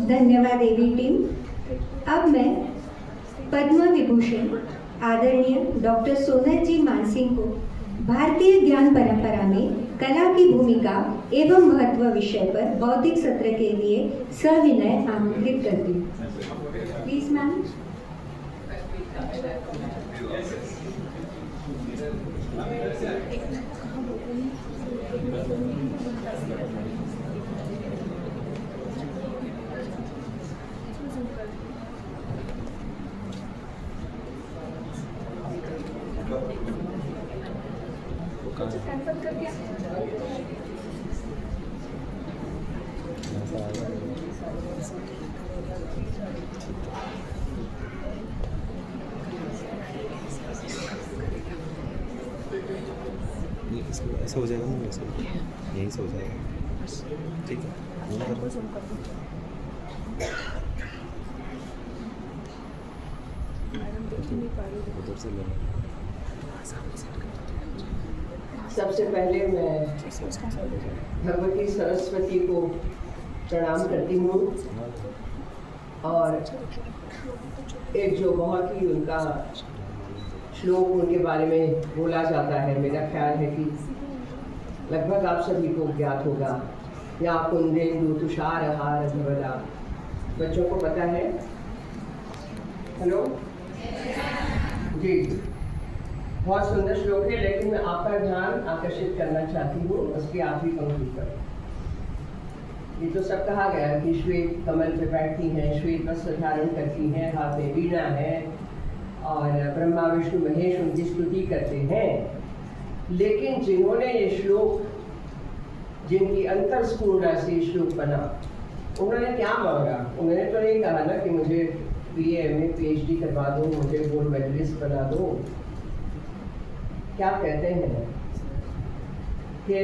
धन्यवाद एवी टीम। अब मैं पद्म विभूषण आदरणीय डॉक्टर सोनल जी मानसिंह को भारतीय ज्ञान परंपरा में कला की भूमिका एवं महत्व विषय पर बौद्धिक सत्र के लिए सविनय आमंत्रित करती हूँ। Please ma'am. ऐसा हो जाएगा ना, वैसे यहीं से हो जाएगा। ठीक है, उधर से ले। सबसे पहले मैं भगवती सरस्वती को प्रणाम करती हूँ और एक जो बहुत ही उनका श्लोक उनके बारे में बोला जाता है, मेरा ख्याल है कि लगभग आप सभी को ज्ञात होगा। या कुंदेन्दु तुषारहार धवला, बच्चों को पता है? हेलो जी, बहुत सुंदर श्लोक है, लेकिन मैं आपका ध्यान आकर्षित करना चाहती हूँ उसकी आखिरी पंक्ति पर। ये तो सब कहा गया कि श्वेत कमल पे बैठती हैं, श्वेत वस्त्र धारण करती हैं, हाथ में वीणा है और ब्रह्मा विष्णु महेश उनकी स्तुति करते हैं। लेकिन जिन्होंने ये श्लोक, जिनकी अंतरस्फूर्णा से श्लोक बना, उन्होंने क्या मांगा? उन्होंने तो नहीं कहा ना कि मुझे BA MA PhD करवा दो, मुझे गोल्ड मेडलिस्ट बना दो। क्या कहते हैं कि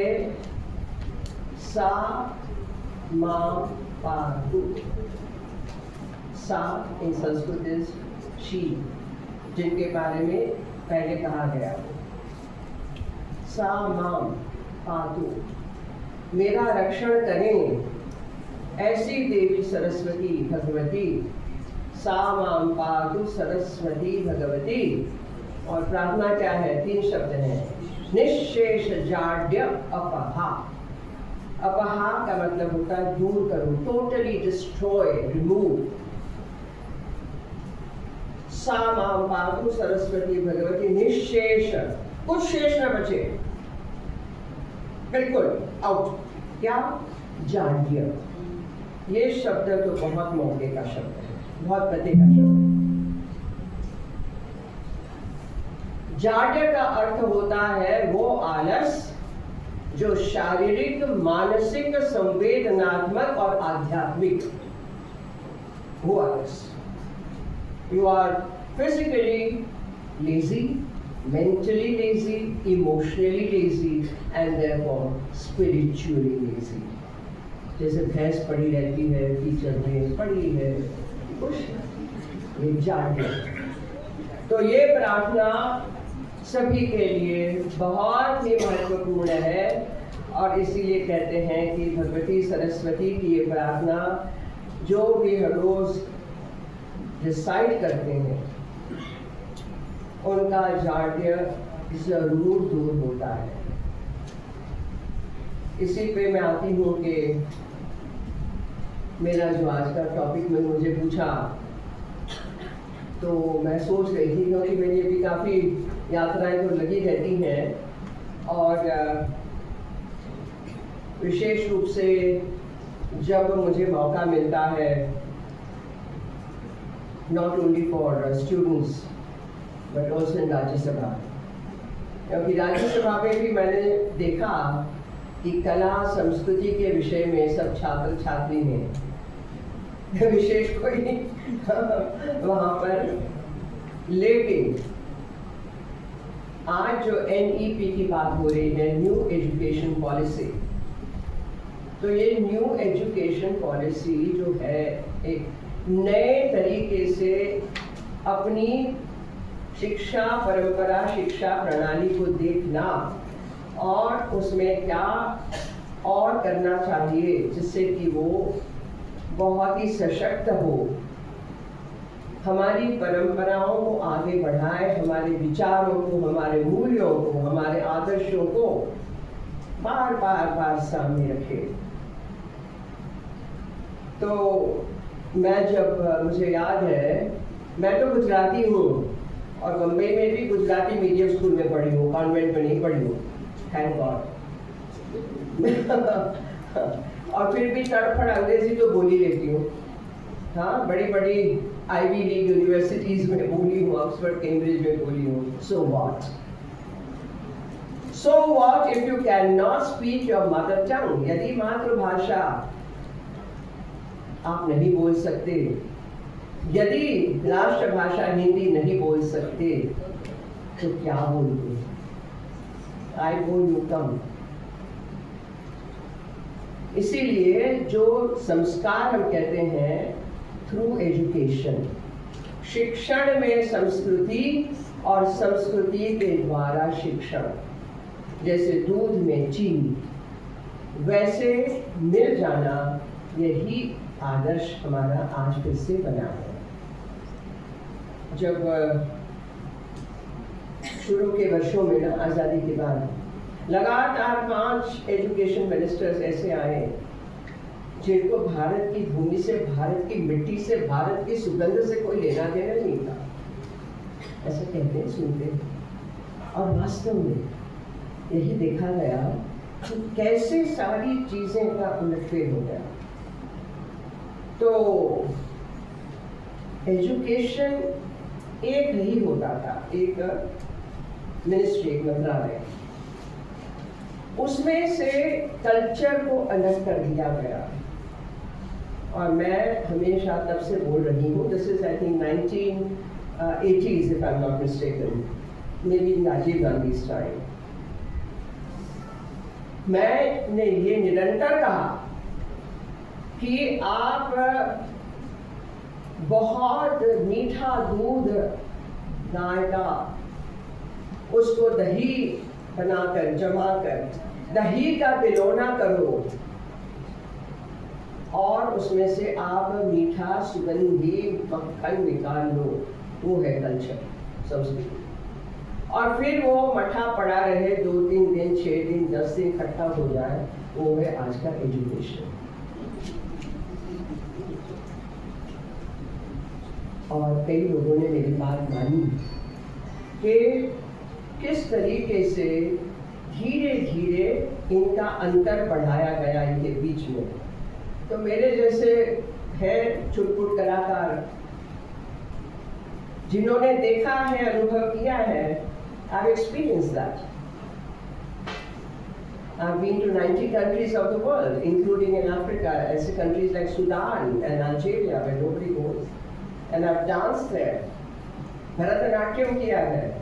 सा मा पा दु। सा इन संस्कृत इज शी, जिनके बारे में पहले कहा गया। सा माम पातु, मेरा रक्षण करें, ऐसी देवी सरस्वती भगवती। सा माम पातु सरस्वती भगवती। और प्रार्थना क्या है? 3 शब्द हैं। निःशेष जाड्य अपहा। अपहा का मतलब होता है दूर करो, टोटली डिस्ट्रॉय, रिमूव। सा माम पातु सरस्वती भगवती निःशेष, कुछ शेष न बचे, बिल्कुल आउट। क्या? जाड्य। ये शब्द तो बहुत मौके का शब्द है, बहुत पते का शब्द है। जाड्य का अर्थ होता है वो आलस जो शारीरिक, मानसिक, संवेदनात्मक और आध्यात्मिक, वो आलस। You are physically lazy, mentally lazy, emotionally lazy, and therefore spiritually lazy. जैसे भैंस पड़ी रहती है, टीचर में पड़ी है, कुछ ये जाड्य। तो ये प्रार्थना सभी के लिए बहुत ही महत्वपूर्ण है और इसीलिए कहते हैं कि भगवती सरस्वती की ये प्रार्थना जो भी हर रोज डिसाइड करते हैं, उनका जाड्य जरूर दूर होता है। इसी पे मैं आती हूँ कि मेरा जो आज का टॉपिक में मुझे पूछा, तो मैं सोच रही थी, क्योंकि मेरी अभी काफ़ी यात्राएं तो लगी रहती हैं और विशेष रूप से जब मुझे मौका मिलता है, not only for students but also in Rajya Sabha, क्योंकि राज्यसभा में भी मैंने देखा कि कला संस्कृति के विषय में सब छात्र छात्री हैं, विशेष कोई वहाँ पर। लेकिन आज जो NEP की बात हो रही है, न्यू एजुकेशन पॉलिसी, तो ये न्यू एजुकेशन पॉलिसी जो है एक नए तरीके से अपनी शिक्षा परंपरा, शिक्षा प्रणाली को देखना और उसमें क्या और करना चाहिए जिससे कि वो बहुत ही सशक्त हो, हमारी परंपराओं को आगे बढ़ाए, हमारे विचारों को, हमारे मूल्यों को, हमारे आदर्शों को बार बार सामने रखे। तो मैं जब, मुझे याद है, मैं तो गुजराती हूँ और बम्बई में भी गुजराती मीडियम स्कूल में पढ़ी हूँ, कॉन्वेंट में नहीं पढ़ी हूँ, थैंक गॉड। और फिर भी तड़फड़ अंग्रेजी तो बोली लेती हूँ। हाँ, बड़ी बड़ी आईवी लीग यूनिवर्सिटीज में बोली हूँ, ऑक्सफोर्ड कैम्ब्रिज में बोली हूँ। So what if you can not speak your mother tongue? यदि मातृभाषा आप नहीं बोल सकते, यदि राष्ट्रभाषा हिंदी नहीं बोल सकते, तो क्या बोलते? आई बोल यू कम। इसीलिए जो संस्कार हम कहते हैं, थ्रू एजुकेशन, शिक्षण में संस्कृति और संस्कृति के द्वारा शिक्षण, जैसे दूध में चीनी, वैसे मिल जाना, यही आदर्श हमारा आज फिर से बना है। जब शुरू के वर्षों में ना, आज़ादी के बाद लगातार 5 एजुकेशन मिनिस्टर्स ऐसे आए जिनको भारत की भूमि से, भारत की मिट्टी से, भारत की सुगंध से कोई लेना देना नहीं था। ऐसा कहते हैं, सुनते हैं। और वास्तव में यही देखा गया कि कैसे सारी चीजें का उलटफेर हो गया। तो एजुकेशन एक ही होता था, एक मिनिस्ट्री, एक मंत्रालय, उसमें से कल्चर को अलग कर दिया गया। और मैं हमेशा तब से बोल रही हूँ, this is I think 1980s if I am not mistaken, maybe Rajiv Gandhi time. मैंने ये निरंतर कहा कि आप बहुत मीठा दूध गाय का, उसको दही बनाकर, जमाकर दही का बिलोना करो और उसमें से आप मीठा सुगंधी मक्खन निकाल लो, वो है कल्चर, संस्कृति। और फिर वो मठा पड़ा रहे 2-3 दिन, 6 दिन, 10 दिन, इकट्ठा हो जाए, वो है आज का एजुकेशन। और कई लोगों ने मेरी बात मानी कि किस तरीके से धीरे धीरे इनका अंतर बढ़ाया गया इनके बीच में। तो मेरे जैसे हैं चुटपुट कलाकार, जिन्होंने देखा है, अनुभव किया है, I've experienced that. I've been to 90 countries of the world, including in Africa, as countries like Sudan and Algeria, where nobody goes. And I've danced there. Bharatanatyam किया है।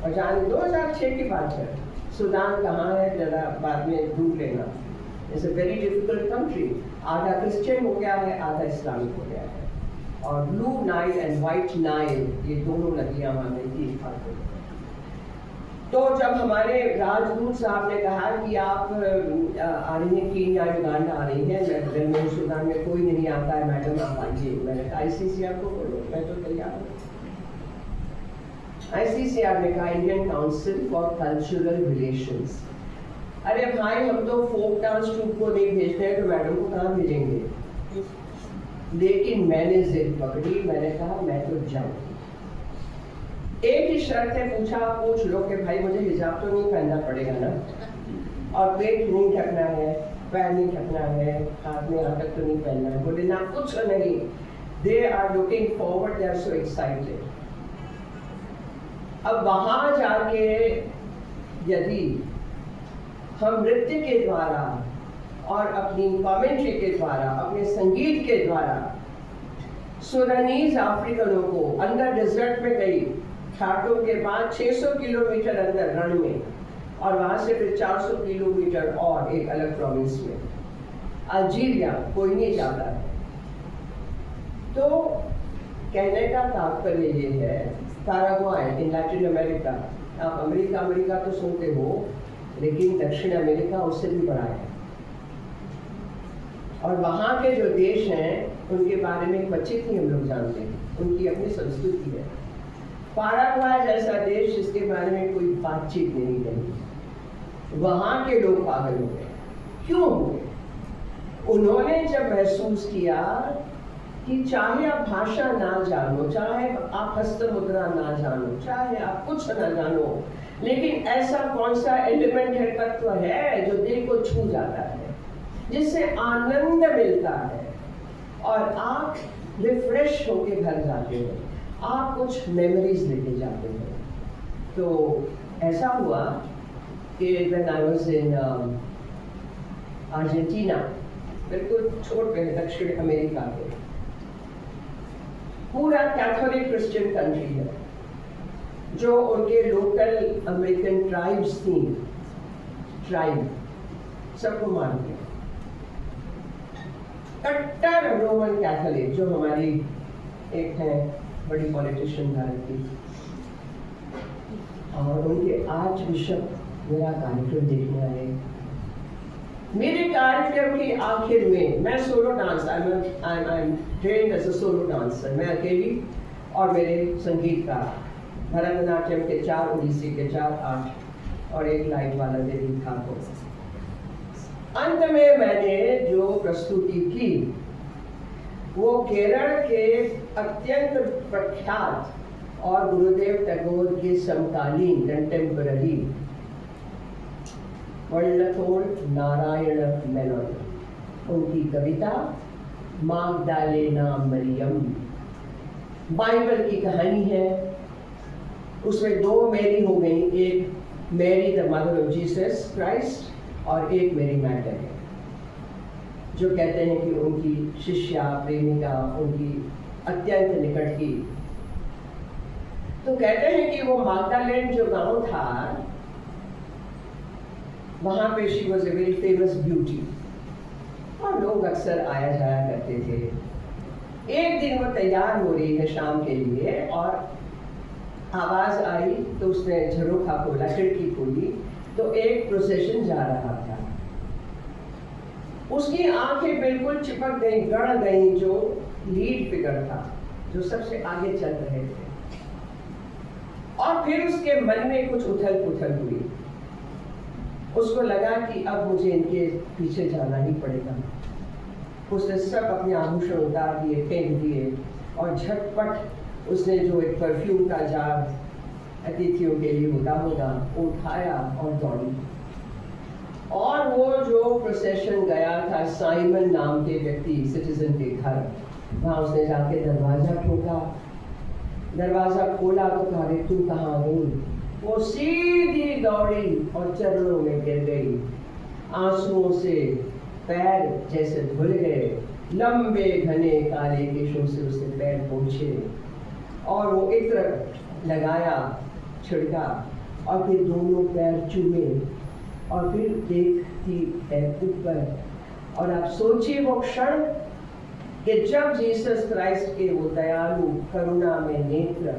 और जान 2006 की बात है, सूडान कहाँ है जरा बाद में ढूंढ लेना। It's a very difficult country. आधा क्रिश्चियन हो गया है, आधा इस्लामिक हो गया है। और blue Nile and white Nile, ये दोनों नदियाँ वहाँ मिलती हैं। तो जब हमारे राजदूत साहब ने कहा कि आप आ रही हैं, कीनिया, युगांडा आ रही हैं, मैं सूडान में कोई नहीं आता है मैडम, आप आइए। मैंने कहा ICCR को बोलो, मैं तो तैयार हूँ। ICCR ने कहा Indian council for cultural relations. अरे भाई, हम तो फोक डांस ट्रूप को नहीं भेजते हैं, तो मैडम को कहाँ भेजेंगे? लेकिन मैंने जिद पकड़ी, मैंने कहा मैं तो जाऊँ। एक ही शर्त है, पूछ लो कि भाई मुझे हिजाब तो नहीं पहनना पड़ेगा ना, और पेट नहीं ढकना है, पैर नहीं ढकना है, हाथ में आटक तो नहीं पहनना है। बोले ना, कुछ नहीं। They are looking forward, they are so excited. अब वहां जाके यदि हम नृत्य के द्वारा और अपनी कमेंट्री के द्वारा, अपने संगीत के द्वारा सुडानीज अफ्रीकनों को, अंदर डेजर्ट में गई, ठाटों के बाद 600 किलोमीटर अंदर रण में, और वहां से फिर 400 किलोमीटर और एक अलग प्रोविंस में, अल्जीरिया, कोई नहीं जाता है। तो कहने का तात्पर्य ये है, पैराग्वाय इन लैटिन अमेरिका, आप अमेरिका तो सुनते हो, लेकिन दक्षिण अमेरिका उससे भी बड़ा है। और वहाँ के जो देश हैं उनके बारे में क्वचित ही हम लोग जानते हैं, उनकी अपनी संस्कृति है। पाराग्वे जैसा देश जिसके बारे में कोई बातचीत नहीं रही, वहाँ के लोग पागल हो गए। क्यों हो गए? उन्होंने जब महसूस किया कि चाहे आप भाषा ना जानो, चाहे आप हस्त मुद्रा ना जानो, चाहे आप कुछ ना जानो, लेकिन ऐसा कौन सा एलिमेंट है, तत्व है जो दिल को छू जाता है, जिससे आनंद मिलता है और आप रिफ्रेश होके घर जाते हो, आप कुछ मेमोरीज लेके जाते हो। तो ऐसा हुआ कि when I was in Argentina, बिल्कुल छोड़ पे दक्षिण अमेरिका के, पूरा कैथोलिक क्रिश्चियन कंट्री है, जो उनके लोकल अमेरिकन ट्राइब्स थी, ट्राइब सबको मानते हैं। कट्टर रोमन कैथोलिक, जो हमारी एक है बड़ी पॉलिटिशियन भारत की, और उनके आर्च बिशप मेरा कार्यक्रम देखने आए। मेरे कार्यक्रम के आखिर में मैं solo dance, I am trained as a solo dancer, मैं अकेली और मेरे संगीतकार, भरतनाट्यम के 4, ओडिसी के 4, 8 और एक लाइट वाला देवी ठाकुर। अंत में मैंने जो प्रस्तुति की वो केरल के अत्यंत प्रख्यात और गुरुदेव टैगोर के समकालीन कंटेम्पररी वल्लथोल नारायण मेनन, उनकी कविता मागदालेना मरियम, बाइबल की कहानी है। उसमें 2 मेरी हो गई, एक Mary the mother of Jesus Christ और एक मेरी मैडम है, जो कहते हैं कि उनकी शिष्या, प्रेमिका, उनकी अत्यंत निकट की। तो कहते हैं कि वो मागदालेन जो गांव था, वहाँ पे she was a very famous beauty और लोग अक्सर आया जाया करते थे। एक दिन वो तैयार हो रही है शाम के लिए और आवाज आई तो उसने झरोखा खोला, खिड़की खोली तो एक प्रोसेशन जा रहा था। उसकी आंखें बिल्कुल चिपक गई, गड़ गई, जो लीड फिगर था, जो सबसे आगे चल रहे थे। और फिर उसके मन में कुछ उथल पुथल हुई। उसको लगा कि अब मुझे इनके पीछे जाना ही पड़ेगा। उसने सब अपने आभूषण उतार दिए, फेंक दिए और झटपट उसने जो एक परफ्यूम का जार अतिथियों के लिए होता होगा उठाया और दौड़ी। और वो जो प्रोसेशन गया था साइमन नाम के व्यक्ति, सिटीजन के घर, वहाँ उसने जाके दरवाजा ठोका। दरवाजा खोला तो कहा, तू कहाँ गई? वो सीधी दौड़ी और चरणों में गिर गई। आंसुओं से पैर जैसे धुल गए, लंबे घने काले केशों से उसके पैर पोंछे और वो इत्र लगाया, छिड़का और फिर दोनों पैर चूमे और फिर देखती है ऊपर। और आप सोचिए वो क्षण कि जब जीसस क्राइस्ट के वो दयालु करुणा में नेत्र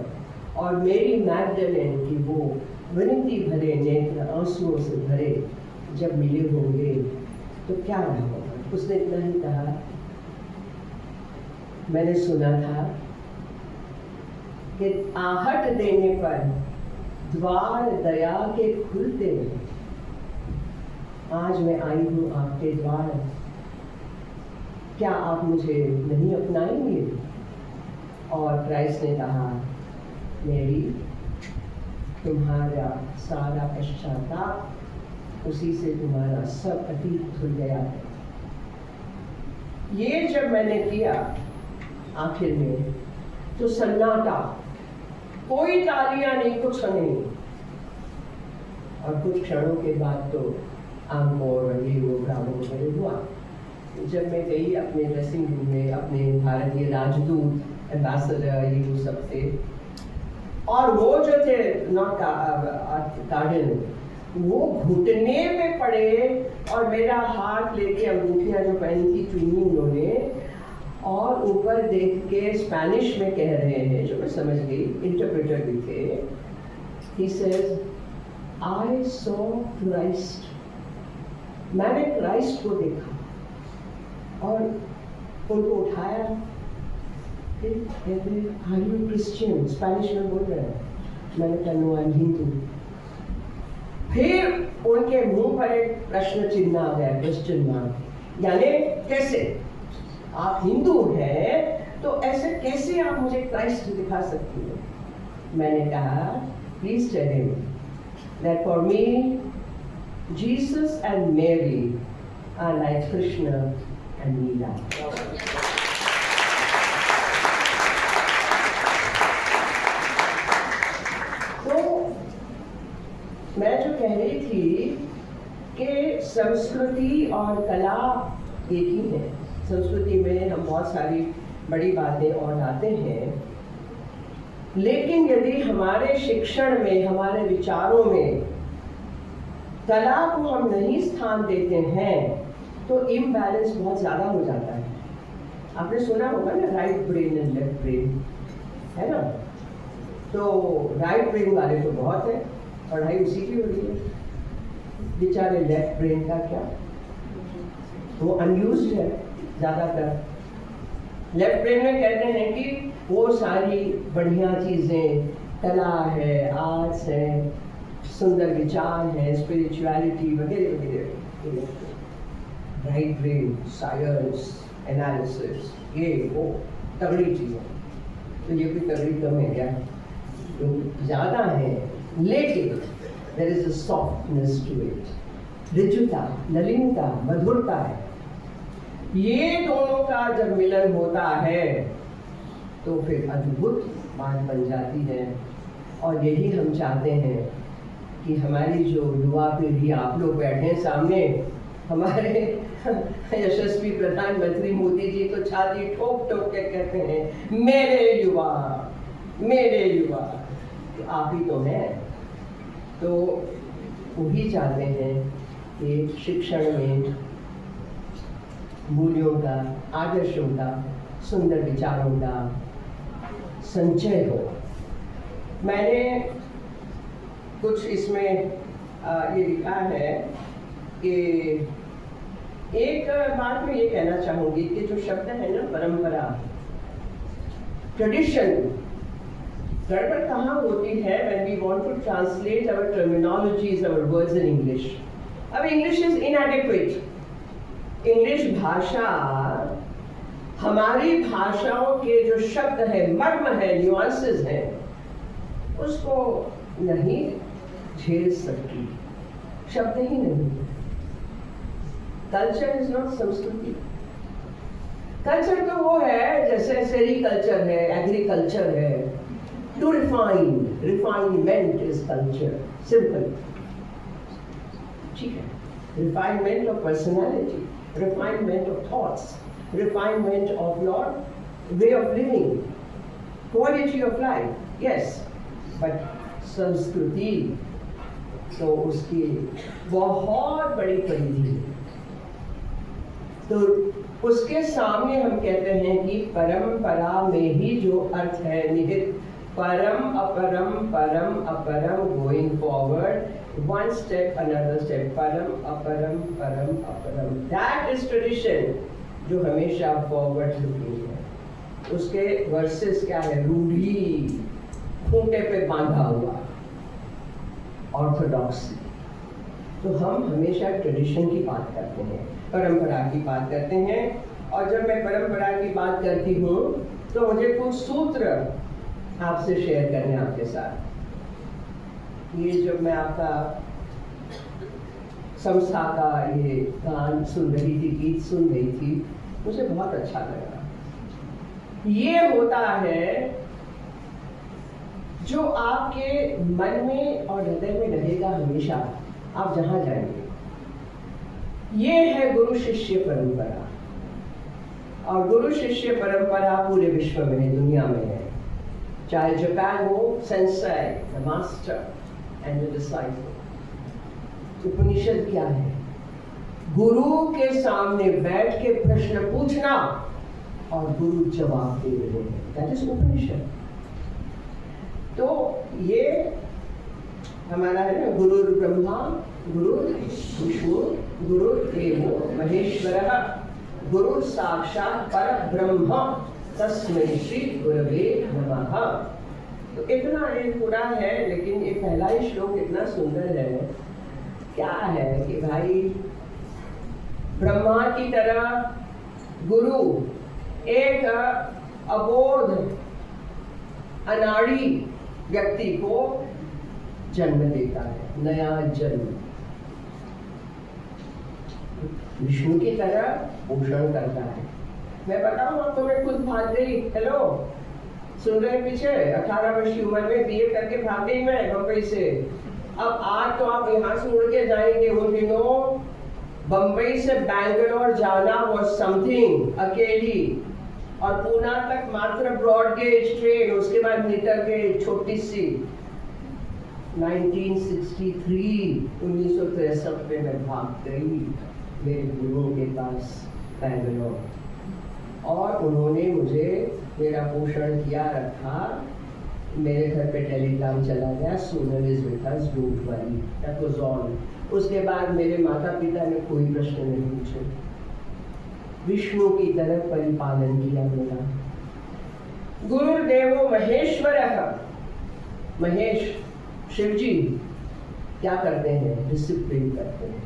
और मेरी मैगडलेन की वो विनती भरे नेत्र आंसुओं से भरे जब मिले होंगे तो क्या रहा होगा। उसने इतना ही कहा, मैंने सुना था कि आहट देने पर द्वार दया के खुलते हैं। आज मैं आई हूँ आपके द्वार, क्या आप मुझे नहीं अपनाएंगे? और क्राइस्ट ने कहा, मेरी तुम्हारा सारा पश्चाताप, उसी से तुम्हारा सब अतीत धुल गया है। ये जब मैंने किया आखिर में तो सन्नाटा, कोई तालियां नहीं, कुछ नहीं। और कुछ क्षणों के बाद तो आंकोर ये वो ब्रावो वगैरह हुआ। जब मैं गई अपने ड्रेसिंग रूम में, अपने भारतीय राजदूत एम्बेसडर ये वो सब थे, और वो जो थे नॉट कार्डिनल, वो घुटने में पड़े और मेरा हाथ लेके अंगूठियां जो पहनी थी चुनी उन्होंने, और ऊपर देख के स्पेनिश में कह रहे हैं, जो मैं समझ गई, इंटरप्रेटर भी थे। He says, I saw Christ, मैंने क्राइस्ट को देखा। और उनको उठाया, फिर कहते आर यू क्रिश्चियन, स्पेनिश में बोल रहे हैं। मैंने कहा नो आई एम हिंदू। फिर उनके मुंह पर एक प्रश्न चिन्ह आ गया, क्वेश्चन मार्क, यानी कैसे आप हिंदू हैं तो ऐसे कैसे आप मुझे क्राइस्ट दिखा सकती हो। मैंने कहा please tell him that for me Jesus and Mary are like Krishna and Meera. मैं जो कह रही थी कि संस्कृति और कला एक ही है। संस्कृति में हम बहुत सारी बड़ी बातें और लाते हैं, लेकिन यदि हमारे शिक्षण में, हमारे विचारों में कला को हम नहीं स्थान देते हैं तो इम्बैलेंस बहुत ज़्यादा हो जाता है। आपने सुना होगा ना right brain and left brain, है ना? तो राइट ब्रेन वाले तो बहुत है, पढ़ाई उसी की हो रही है, बेचारे लेफ्ट ब्रेन का क्या, वो अनयूज्ड है ज़्यादातर। लेफ्ट ब्रेन में कहते हैं कि वो सारी बढ़िया चीज़ें, कला है, आर्ट्स है, सुंदर विचार है, स्पिरिचुअलिटी वगैरह वगैरह। राइट ब्रेन साइंस, एनालिसिस, ये वो तगड़ी चीज़ें। तो ये भी तगड़ी कम है क्या? तो ज़्यादा है, लेकिन there is a softness to it, Rujuta, नलिनता, मधुरता है। ये दोनों का जब मिलन होता है तो फिर अद्भुत बात बन जाती है। और यही हम चाहते हैं कि हमारी जो युवा पीढ़ी, आप लोग बैठे हैं सामने, हमारे यशस्वी प्रधानमंत्री मोदी जी तो छाती ठोक ठोक के कहते हैं मेरे युवा, मेरे युवा, आप ही तो हैं। तो वही चाहते हैं कि शिक्षण में मूल्यों का, आदर्शों का, सुंदर विचारों का संचय हो। मैंने कुछ इसमें ये लिखा है कि एक बात मैं ये कहना चाहूँगी कि जो शब्द है ना परंपरा, ट्रेडिशन, गड़बड़ कहाँ होती है when we want to translate our terminologies, our words in English. अब English is inadequate. इंग्लिश भाषा, हमारी भाषाओं के जो शब्द है, मर्म है, न्यूआंसेस हैं, उसको नहीं झेल सकती, शब्द ही नहीं। कल्चर इज नॉट संस्कृति। कल्चर तो वो है जैसे सेरिकल्चर है, एग्रीकल्चर है। To refine, refinement is culture, simple, ठीक है। Refinement of personality, refinement of thoughts, refinement of your way of living, quality of life, yes, but संस्कृति तो उसकी बहुत बड़ी परिधि है। तो उसके सामने हम कहते हैं कि परंपरा में ही जो अर्थ है निहित, परम अपरम, परम अपरम, going forward, one step another step, param aparam, param aparam, that is tradition जो हमेशा forward looking है। उसके वर्सेस क्या है? रूढ़ी, खूंटे पे बांधा हुआ, ऑर्थोडॉक्सी। तो हम हमेशा ट्रेडिशन की बात करते हैं, परंपरा की बात करते हैं। और जब मैं परंपरा की बात करती हूँ तो मुझे कुछ सूत्र आपसे शेयर करने आपके साथ। ये जब मैं आपका संस्था का ये गान सुन रही थी, गीत सुन रही थी, मुझे बहुत अच्छा लगा। ये होता है जो आपके मन में और हृदय में रहेगा हमेशा, आप जहां जाएंगे। ये है गुरु शिष्य परंपरा। और गुरु शिष्य परंपरा पूरे विश्व में है, दुनिया में है। चाहे जापान हो, sensei, the master and the disciple. Upanishad क्या है? गुरु के सामने बैठ के प्रश्न पूछना और गुरु जवाब दे रहे हैं, दैट इज उपनिषद। तो ये हमारा है ना, गुरु ब्रह्मा, गुरु विष्णु, गुरु देवो महेश्वरः, गुरु साक्षात परब्रह्म तस्मै श्री गुरवे नमः। तो इतना ये पूरा है, लेकिन ये पहला ही श्लोक इतना सुंदर है। क्या है कि भाई ब्रह्मा की तरह गुरु एक अबोध अनाड़ी व्यक्ति को जन्म देता है, नया जन्म। विष्णु की तरह पोषण करता है। मैं बताऊं आपको, मैं खुद भाग गई। हेलो, सुन रहे पीछे? 18 वर्ष की उम्र में बीए करके भाग गई मैं बम्बई से। अब आज तो आप यहाँ से उड़ के जाएंगे। उन दिनों बम्बई से बैंगलोर जाना was समथिंग, अकेली, और पूना तक मात्र ब्रॉड गेज ट्रेन, उसके बाद मीटर गेज छोटी सी। 1963 में मैं भाग गई मेरे गुरुओं के पास बैंगलोर, और उन्होंने मुझे मेरा पोषण किया, रखा। मेरे घर पे टेलीग्राम चला गया, Sonal is with us, don't worry, that was all. उसके बाद मेरे माता पिता ने कोई प्रश्न नहीं पूछे। विष्णु की तरह परिपालन किया मेरा। गुरुदेवो महेश्वरः, महेश शिव जी क्या करते हैं? डिसिप्लिन करते हैं,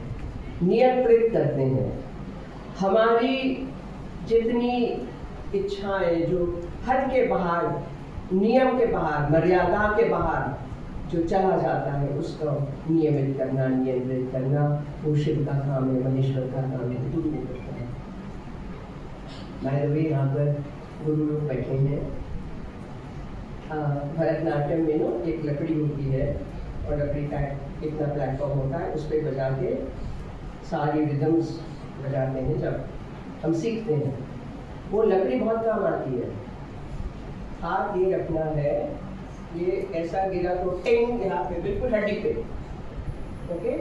नियंत्रित करते हैं। हमारी जितनी इच्छाएं जो हद के बाहर, नियम के बाहर, मर्यादा के बाहर जो चला जाता है, उसको नियमित करना, नियंत्रित करना, वो शिव का काम है, महेश्वर का काम है, दूर नहीं करता है। बाय द वे, यहाँ पर गुरु लोग बैठे हैं। भरतनाट्यम में नो एक लकड़ी होती है, और लकड़ी का इतना प्लेटफॉर्म होता है, उस पर बजा के सारी रिदम्स बजाते हैं। जब हम सीखते हैं, वो लकड़ी बहुत काम आती है। हाथ ये रखना है, ये ऐसा गिरा तो टिंग, यहाँ पे बिल्कुल हड्डी पे, ओके।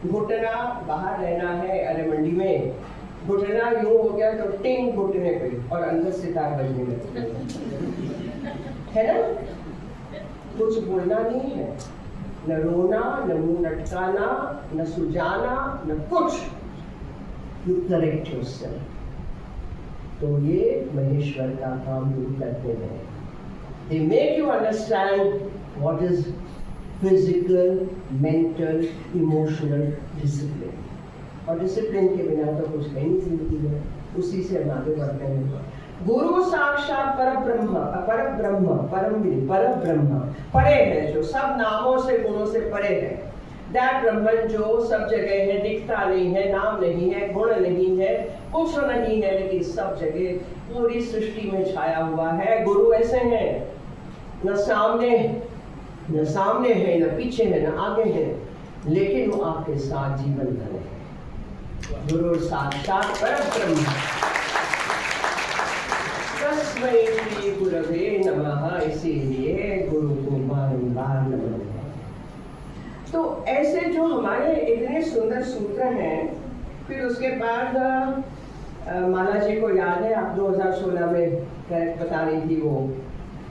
घुटना बाहर रहना है, अरे मंडी में घुटना यूं हो गया तो टिंग घुटने पे, और अंदर सितार बजने लगती है ना। कुछ बोलना नहीं है, न रोना, न मुंह लटकाना, न सुजाना, न कुछ। You correct yourself. तो ये महेश्वर का काम गुरु करते हैं। They make you understand what is physical, mental, emotional discipline. और डिसिप्लिन के बिना तो कुछ नहीं जिंदगी में, उसी से हम आगे बढ़ते हैं। गुरु साक्षात परब्रह्म, परब्रह्म, परे है, जो सब नामों से, गुणों से परे है। दैट ब्रह्मन जो सब जगह है, दिखता नहीं है, नाम नहीं है, गुण नहीं है, कुछ नहीं है, लेकिन सब जगह पूरी सृष्टि में छाया हुआ है। गुरु ऐसे हैं, न सामने है, न पीछे है, न आगे है, लेकिन वो आपके साथ जीवन भर है। गुरु साक्षात परब्रह्म तस्मै श्री गुरवे नमः। इसीलिए गुरु को बारंबार नमन है। तो ऐसे जो हमारे इतने सुंदर सूत्र हैं, फिर उसके बाद माला जी को याद है, आप 2016 में बता रही थी, वो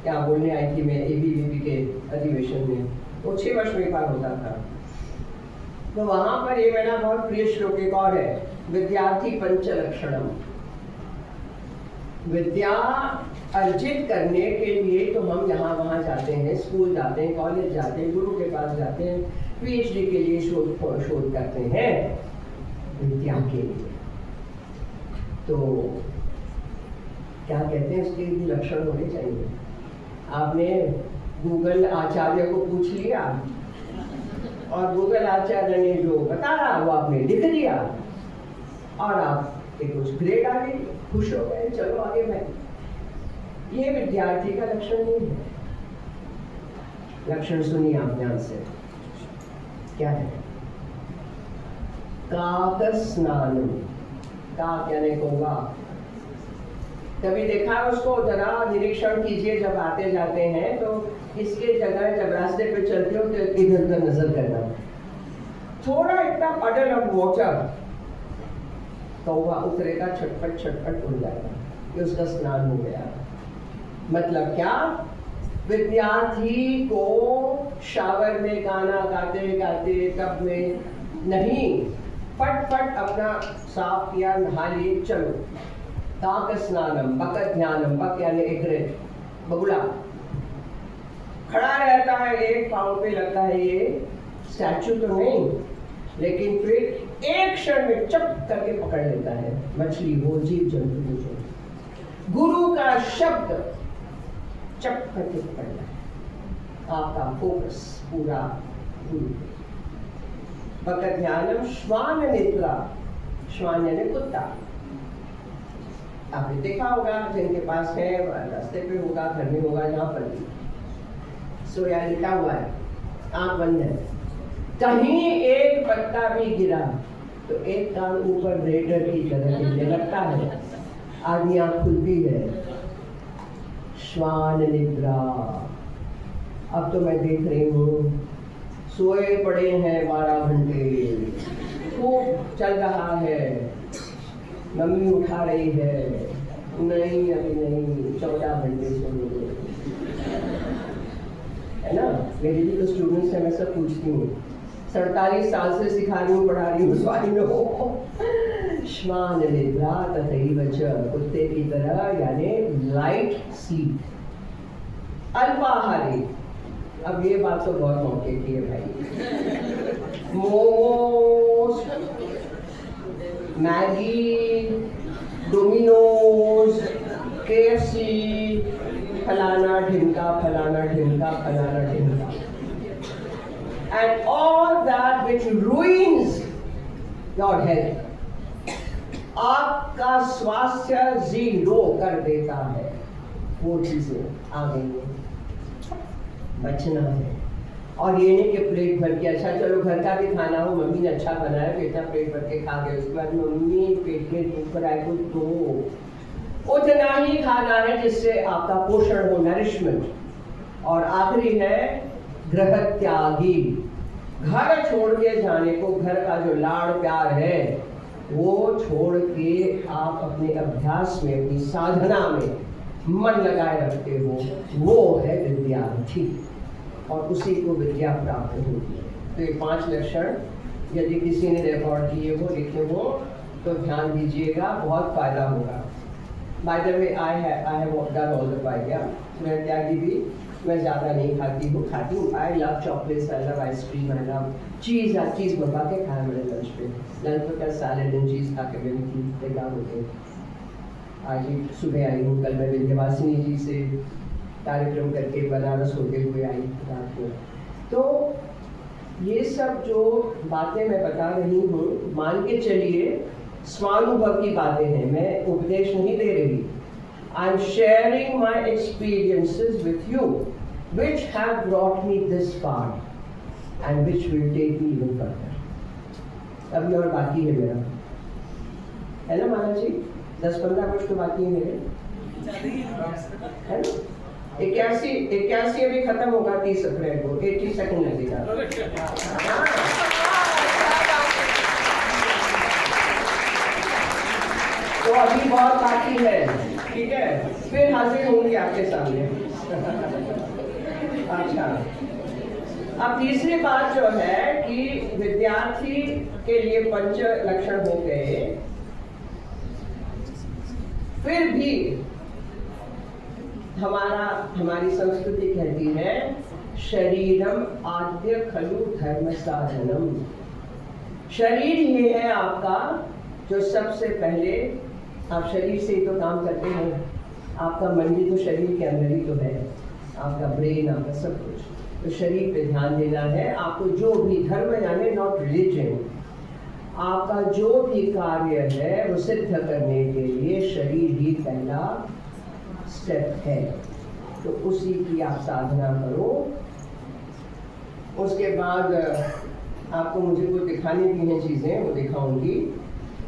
क्या बोलने आई थी, मैं ABVP के अधिवेशन में, वो 6 वर्ष में एक बार होता था। तो वहां पर ये मेरा बहुत प्रिय श्लोक एक और है, विद्यार्थी पंच लक्षणम। विद्या अर्जित करने के लिए तो हम यहाँ वहाँ जाते हैं, स्कूल जाते हैं, कॉलेज जाते हैं, गुरु के पास जाते हैं, PhD के लिए शोध करते हैं, विद्या के लिए। तो क्या कहते हैं, उसके भी लक्षण होने चाहिए। आपने गूगल आचार्य को पूछ लिया, और गूगल आचार्य ने जो बताया वो आपने लिख दिया, और आप कुछ ग्रेड आ गई, खुश हो गए, चलो आगे बढ़े। ये विद्यार्थी का लक्षण नहीं है। लक्षण सुनिए आप ध्यान से, क्या है? काक स्नान, काक यानी कौवा। कभी देखा उसको? जरा निरीक्षण कीजिए, जब आते जाते हैं तो इसके जगह जब रास्ते पे चलते हो तो इधर उधर नजर करना, थोड़ा इतना पडल ऑफ वाटर, कौवा उतरेगा, छटपट छटपट उड़ जाएगा, ये उसका स्नान हो गया। मतलब क्या? विद्यार्थी को शावर में गाना गाते गाते टब में नहीं, फट फट अपना साफ किया, नहा लिए, चलो। ताक स्नानम, बकत ध्यानम, बक यानी एग्रेट, बगुला खड़ा रहता है, एक पाँव पे लगता है, ये स्टैचू तो नहीं, लेकिन फिर एक क्षण में चप करके पकड़ लेता है मछली हो, जीव जंतु हो। गुरु का शब्द चप करके पकड़ना है, आपका फोकस पूरा गुरु। बकत ध्यानम, श्वान निद्रा, श्वान यानी कुत्ता, आपने देखा होगा, जिनके पास है, रास्ते पे होगा, घर में होगा, जहाँ पर भी सोया लिटा हुआ है, आंख बंद है, कहीं एक पत्ता भी गिरा तो एक कान ऊपर रेडर की तरह गिरने लगता है, आदमी आंख खुलती है। श्वान निद्रा, अब तो मैं देख रही हूँ सोए पड़े हैं 12 घंटे, खूब चल रहा है, मम्मी उठा रही है, नहीं अभी नहीं, 14 घंटे सोए, है ना। मेरे भी तो स्टूडेंट्स हैं, मैं सब पूछती हूँ, 47 साल से सिखा रही हूँ, पढ़ा रही हूँ स्वाइनों। श्वान निद्रा तथैव च, कुत्ते की तरह, यानी लाइट स्लीप। अल्पाहारी, अब ये बात तो बहुत मौके की है भाई, मोमोज, मैगी, डोमिनोज, KFC, फलाना ढिमका, फलाना ढिमका, फलाना ढिमका, and all that which ruins your health, आपका स्वास्थ्य 0 कर देता है, वो चीजें आ गई हैं, बचना है। और ये नहीं कि प्लेट भर के, अच्छा चलो घर का भी खाना हो, मम्मी ने अच्छा बनाया, बेटा प्लेट भर के खा गए, उसके बाद मम्मी पेट के ऊपर आए को तो उतना ही खाना है जिससे आपका पोषण हो, नरिशमेंट। और आखिरी है गृह त्यागी, घर छोड़ के जाने को, घर का जो लाड़ प्यार है वो छोड़ के आप अपने अभ्यास में, अपनी साधना में मन लगाए रखते हो, वो है विद्यार्थी, और उसी को विद्या प्राप्त होती है। तो ये 5 लक्षण यदि किसी ने रिकॉर्ड किए हो, लिखे हो, तो ध्यान दीजिएगा, बहुत फायदा होगा। Bye the way I have done all the 5, या मैं त्यागी भी, मैं ज़्यादा नहीं खाती हूँ, I love chocolates, I love ice cream, I love cheese बनवा के खाया मैंने लंच पे, लंच पे सैलेड एंड चीज़ खा के मैंने तैयार हो गई। आज ही सुबह आई हूँ, कल मैं विंध्यवासिनी जी से कार्यक्रम करके बनारस होते हुए आई रात को। तो ये सब जो बातें मैं बता रही हूँ, मान के चलिए स्वानुभव की बातें हैं, मैं उपदेश नहीं दे रही। I am sharing my experiences with you which have brought me this far and which will take me even further। अभी और बाकी है मेरा, है ना माला जी, 10-15 वर्ष तो बाकी है मेरे, है ना। 81 अभी खत्म होगा 30 अप्रैल को, 80 सेकंड लगेगा। तो अभी बहुत बाकी है, ठीक है, फिर हाजिर होंगे आपके सामने। अच्छा, अब तीसरी बात जो है कि विद्यार्थी के लिए 5 लक्षण हो गए, फिर भी हमारी संस्कृति कहती है शरीरम आद्य खलु धर्म साधनम, शरीर ही है आपका जो सबसे पहले, आप शरीर से ही तो काम करते हैं, आपका मन भी तो शरीर के अंदर ही तो है, आपका ब्रेन, आपका सब कुछ, तो शरीर पे ध्यान देना है। आपको जो भी धर्म यानी नॉट रिलीजन, आपका जो भी कार्य है वो सिद्ध करने के लिए शरीर ही पहला स्टेप है, तो उसी की आप साधना करो। उसके बाद आपको मुझे कुछ दिखाने की हैं चीज़ें, वो दिखाऊंगी।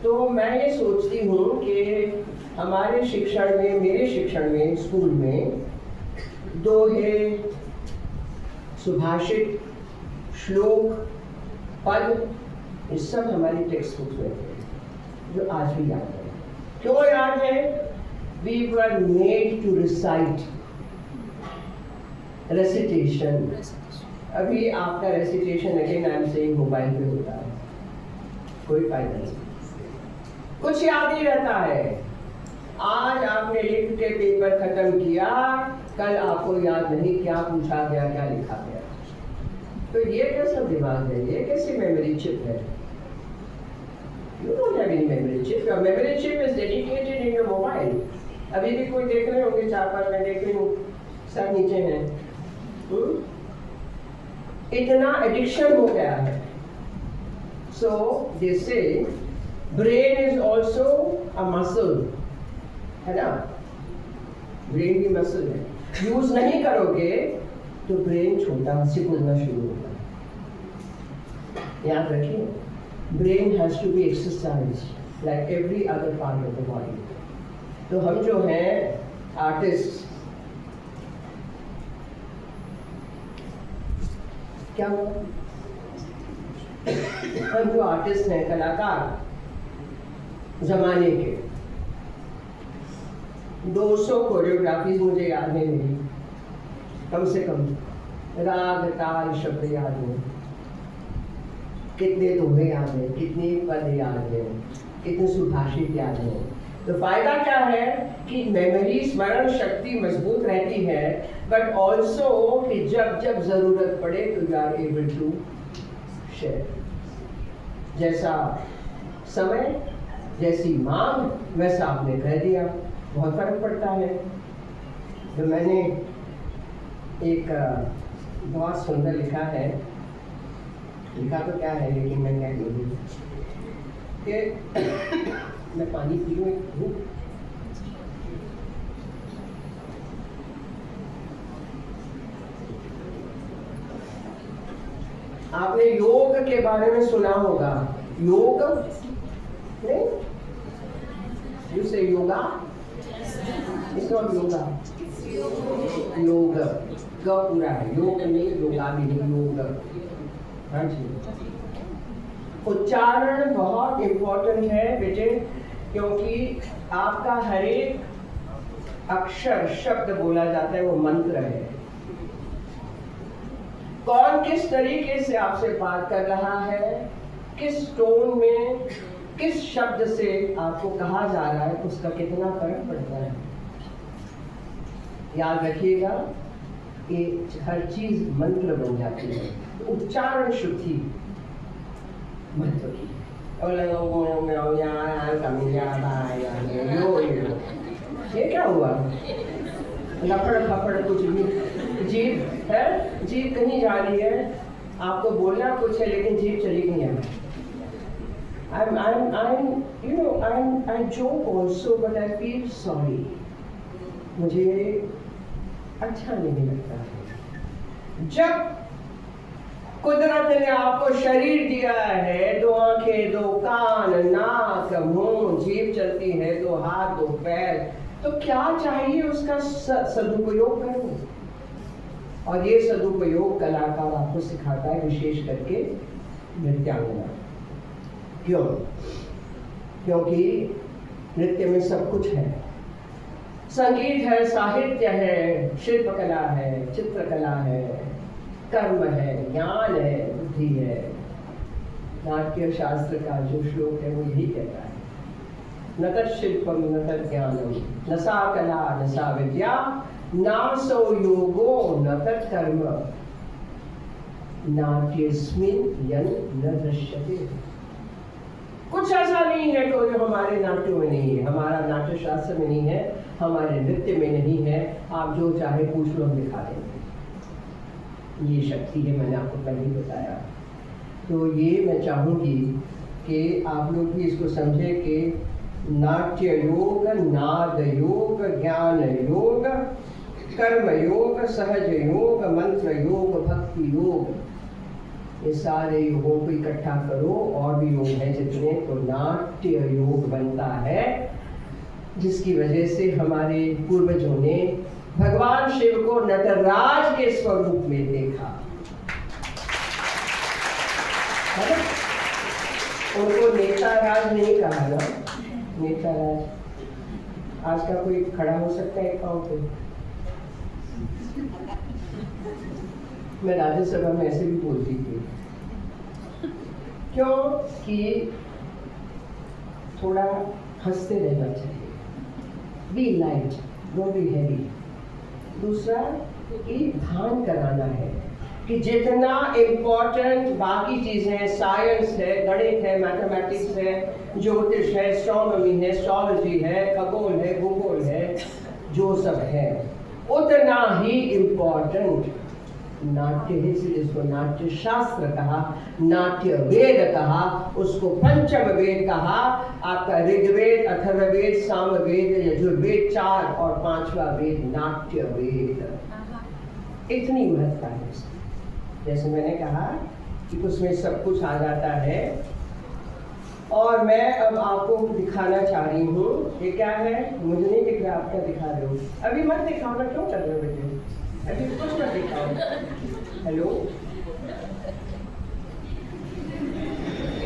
तो मैं ये सोचती हूँ कि हमारे शिक्षण में, मेरे शिक्षण में, स्कूल में दोहे, सुभाषित, श्लोक, पद, ये सब हमारी टेक्स्ट बुक्स में थे, जो आज भी याद है। क्यों याद है? We were made to recite, recitation। अभी आपका recitation again I am saying mobile पे होता है, कोई फायदा नहीं। कुछ याद नहीं रहता है। आज आपने लिख के पेपर खत्म किया, कल आपको याद नहीं क्या पूछा गया, क्या लिखा गया। तो ये कैसा दिमाग है, ये कैसी मेमोरी चिप है? You don't have any memory chip. Your memory chip is dedicated in your mobile. अभी भी कोई देख रहे होंगे, 4-5 मैं देख रही हूँ, सब नीचे हैं। इतना एडिक्शन हो गया है। So they say brain is also a muscle, है ना? ब्रेन भी मसल है। यूज नहीं करोगे तो ब्रेन छोटा सिकुड़ना शुरू होगा। याद रखिए, brain has to be exercised like every other part of the body. तो हम जो हैं आर्टिस्ट, क्या हुआ? हम जो आर्टिस्ट हैं, कलाकार जमाने के, 200 कोरियोग्राफीज मुझे याद है मेरी, कम से कम राग ताल शब्द याद है, कितने दोहे याद है, कितने पद याद है, कितने सुभाषित याद है। तो फायदा क्या है कि मेमोरी स्मरण शक्ति मजबूत रहती है, बट ऑल्सो कि जब जब जरूरत पड़े तो you are able to share. जैसा समय, जैसी मांग, वैसा आपने कह दिया, बहुत फर्क पड़ता है। तो मैंने एक बहुत सुंदर लिखा है, लिखा तो क्या है लेकिन मैं क्या बोलूँ कि मैं पानी पी लूँ। आपने योग के बारे में सुना होगा। योग नहीं, यू से योगा, इट्स नॉट योगा, योग ग पूरा है, योग नहीं, योगा भी नहीं, योग। हाँ जी, उच्चारण बहुत इम्पोर्टेंट है बेटे, क्योंकि आपका हर एक अक्षर शब्द बोला जाता है वो मंत्र है। कौन किस तरीके से आपसे बात कर रहा है, किस टोन में, किस शब्द से आपको कहा जा रहा है, उसका कितना फर्क पड़ता है। याद रखिएगा कि हर चीज मंत्र बन जाती है। तो उच्चारण शुद्धि महत्व की। ये क्या हुआ? लफड़ खपड़ कुछ भी, जीभ है, जीभ कहीं जा रही है, आपको बोलना कुछ है लेकिन जीभ चली गई है। I joke also, but I feel sorry. मुझे अच्छा नहीं लगता है। जब कुदरत ने आपको शरीर दिया है, 2 आंखें, 2 कान, नाक, मुंह, जीभ चलती है, 2 हाथ, 2 पैर, तो क्या चाहिए उसका सदुपयोग करो। और ये सदुपयोग कलाकार आपको सिखाता है, विशेष करके नृत्यांगना। क्यों? क्योंकि नृत्य में सब कुछ है। संगीत है, साहित्य है, शिल्पकला है, चित्रकला है, कर्म है, ज्ञान है, बुद्धि है। नाट्य शास्त्र का जो श्लोक है वो यही कहता है, न तत्शिल्पम न तज्ज्ञानम न सा कला न सा विद्या नासो योगो न तत्कर्म नाट्यस्मिन् यन् न दृश्यते। कुछ ऐसा नहीं है तो जो हमारे नाट्यों में नहीं है, हमारा नाट्य शास्त्र में नहीं है, हमारे नृत्य में नहीं है। आप जो चाहे पूछ लो, हम दिखा देंगे। ये शक्ति है, मैंने आपको पहले ही बताया। तो ये मैं चाहूँगी कि आप लोग भी इसको समझें कि नाट्य योग, नाद योग, ज्ञान योग, कर्म योग, सहज योग, मंत्र योग, भक्ति योग, ये सारे योगों को इकट्ठा करो, और भी योग हैं जितने, तो नाट्य योग बनता है, जिसकी वजह से हमारे पूर्वजों ने भगवान शिव को नटराज के स्वरूप में देखा। उनको नेता राज नहीं कहा ना, नेता राज। आज का कोई खड़ा हो सकता है पाँव पे? मैं राज्यसभा में ऐसे भी बोलती थी, क्योंकि थोड़ा हंसते रहना चाहिए, be light, don't be heavy. दूसरा कि ध्यान कराना है कि जितना इम्पोर्टेंट बाकी चीज़ें हैं, साइंस है, गणित है, मैथमेटिक्स है, ज्योतिष है, एस्ट्रोनॉमी है, एस्ट्रोलॉजी है, खगोल है, भूगोल है, जो सब है, उतना ही इम्पोर्टेंट नाट्य है। इसलिए इसको नाट्य शास्त्र कहा, नाट्य वेद कहा, उसको पंचम वेद कहा। आपका ऋग्वेद, अथर्ववेद, सामवेद, यजुर्वेद 4 और 5वां वेद नाट्य वेद। इतनी महत्ता है इसकी। जैसे मैंने कहा कि उसमें सब कुछ आ जाता है। और मैं अब आपको दिखाना चाह रही हूँ, ये क्या है मुझे नहीं दिख रहा, आप क्या दिखा रहे हो? अभी मत दिखाओ ना, क्यों कर रहे हो बेटे? अभी कुछ मत दिखाओ। हेलो,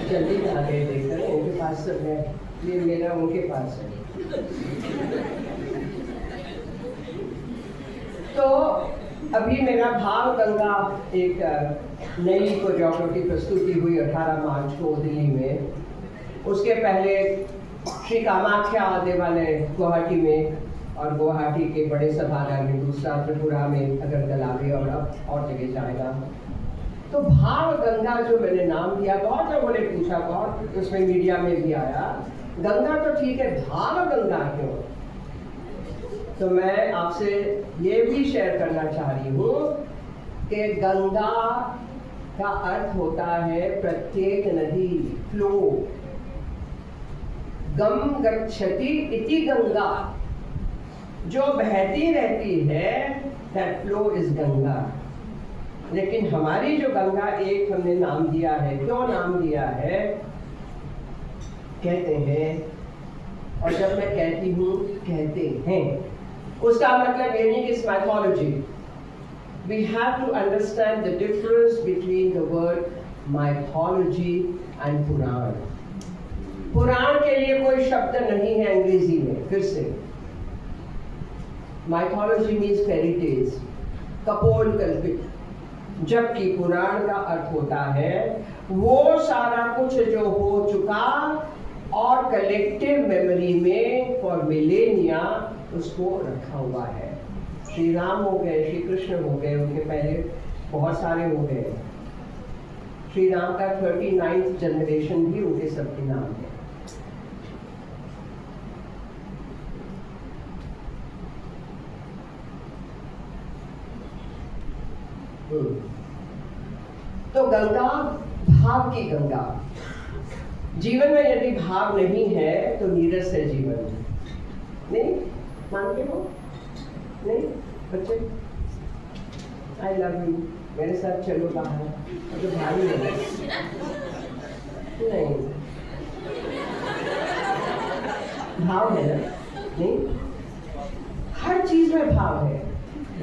जल्दी आ गए देखकर, उनके पास सब है, ये मेरा उनके पास है। तो अभी मेरा भाव गंगा एक नई कोरियोग्राफी प्रस्तुति हुई 18 मार्च को दिल्ली में। उसके पहले श्री कामाख्या देवालय गुवाहाटी में, और गुवाहाटी के बड़े सभागार में, दूसरा त्रिपुरा में, अगरतला में, और अब और जगह जाएगा। तो भाव गंगा जो मैंने नाम दिया, बहुत लोगों ने पूछा, बहुत उसमें मीडिया में भी आया, गंगा तो ठीक है, भाव गंगा क्यों? तो मैं आपसे ये भी शेयर करना चाह रही हूँ कि गंगा का अर्थ होता है प्रत्येक नदी, फ्लो। गम गच्छति इति गंगा, जो बहती रहती है, दैट फ्लो इज गंगा। लेकिन हमारी जो गंगा, एक हमने नाम दिया है। क्यों नाम दिया है? कहते हैं, और जब मैं कहती हूँ कहते हैं, उसका मतलब ये नहीं कि it's mythology. We have to understand the difference between the word mythology and पुराण। पुराण के लिए कोई शब्द नहीं है अंग्रेजी में। फिर से, माइथोलॉजी मीन्स फेरी टेल्स, कपोल कल्पित, जबकि पुराण का अर्थ होता है वो सारा कुछ जो हो चुका और कलेक्टिव मेमोरी में फॉर मिलेनिया उसको रखा हुआ है। श्री राम हो गए, श्री कृष्ण हो गए, उनके पहले बहुत सारे हो गए। श्री राम का 39th जनरेशन भी उनके सबके नाम है। तो गंगा, भाव की गंगा। जीवन में यदि भाव नहीं है तो नीरस है जीवन। नहीं मानते हो? नहीं बच्चे? आई लव यू, मेरे साथ चलो बाहर। तो भारी है नहीं, भाव है ना? नहीं, हर चीज में भाव है।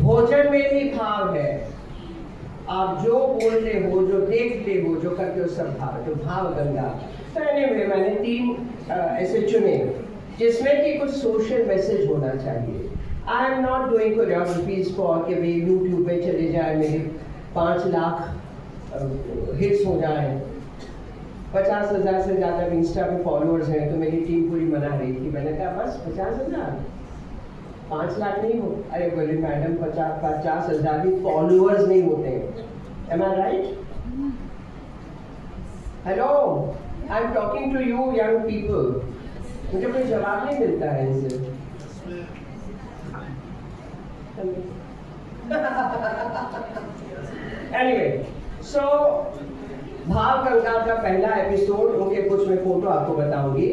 भोजन में भी भाव है। आप जो बोलते हो, जो देखते हो, जो करते हो, सब भाव, जो भाव गंगा। तो anyway, मैंने 3 ऐसे चुने जिसमें कि कुछ सोशल मैसेज होना चाहिए। आई am not doing choreographies for कि भाई यूट्यूब पे चले जाए, मेरे 5 लाख हिट्स हो जाए, 50,000 से ज़्यादा इंस्टा पे फॉलोअर्स हैं। तो मेरी टीम पूरी मना रही थी। मैंने कहा बस 50,000, 5 लाख नहीं हो। अरे बोले मैडम 50,000 भी फॉलोअर्स नहीं होते हैं। Am I right? Hello, I am talking to you young people. मुझे कोई जवाब नहीं मिलता है इनसे। एनीवे, सो भाव गंगा का पहला एपिसोड, उनके कुछ मैं फोटो आपको बताऊंगी।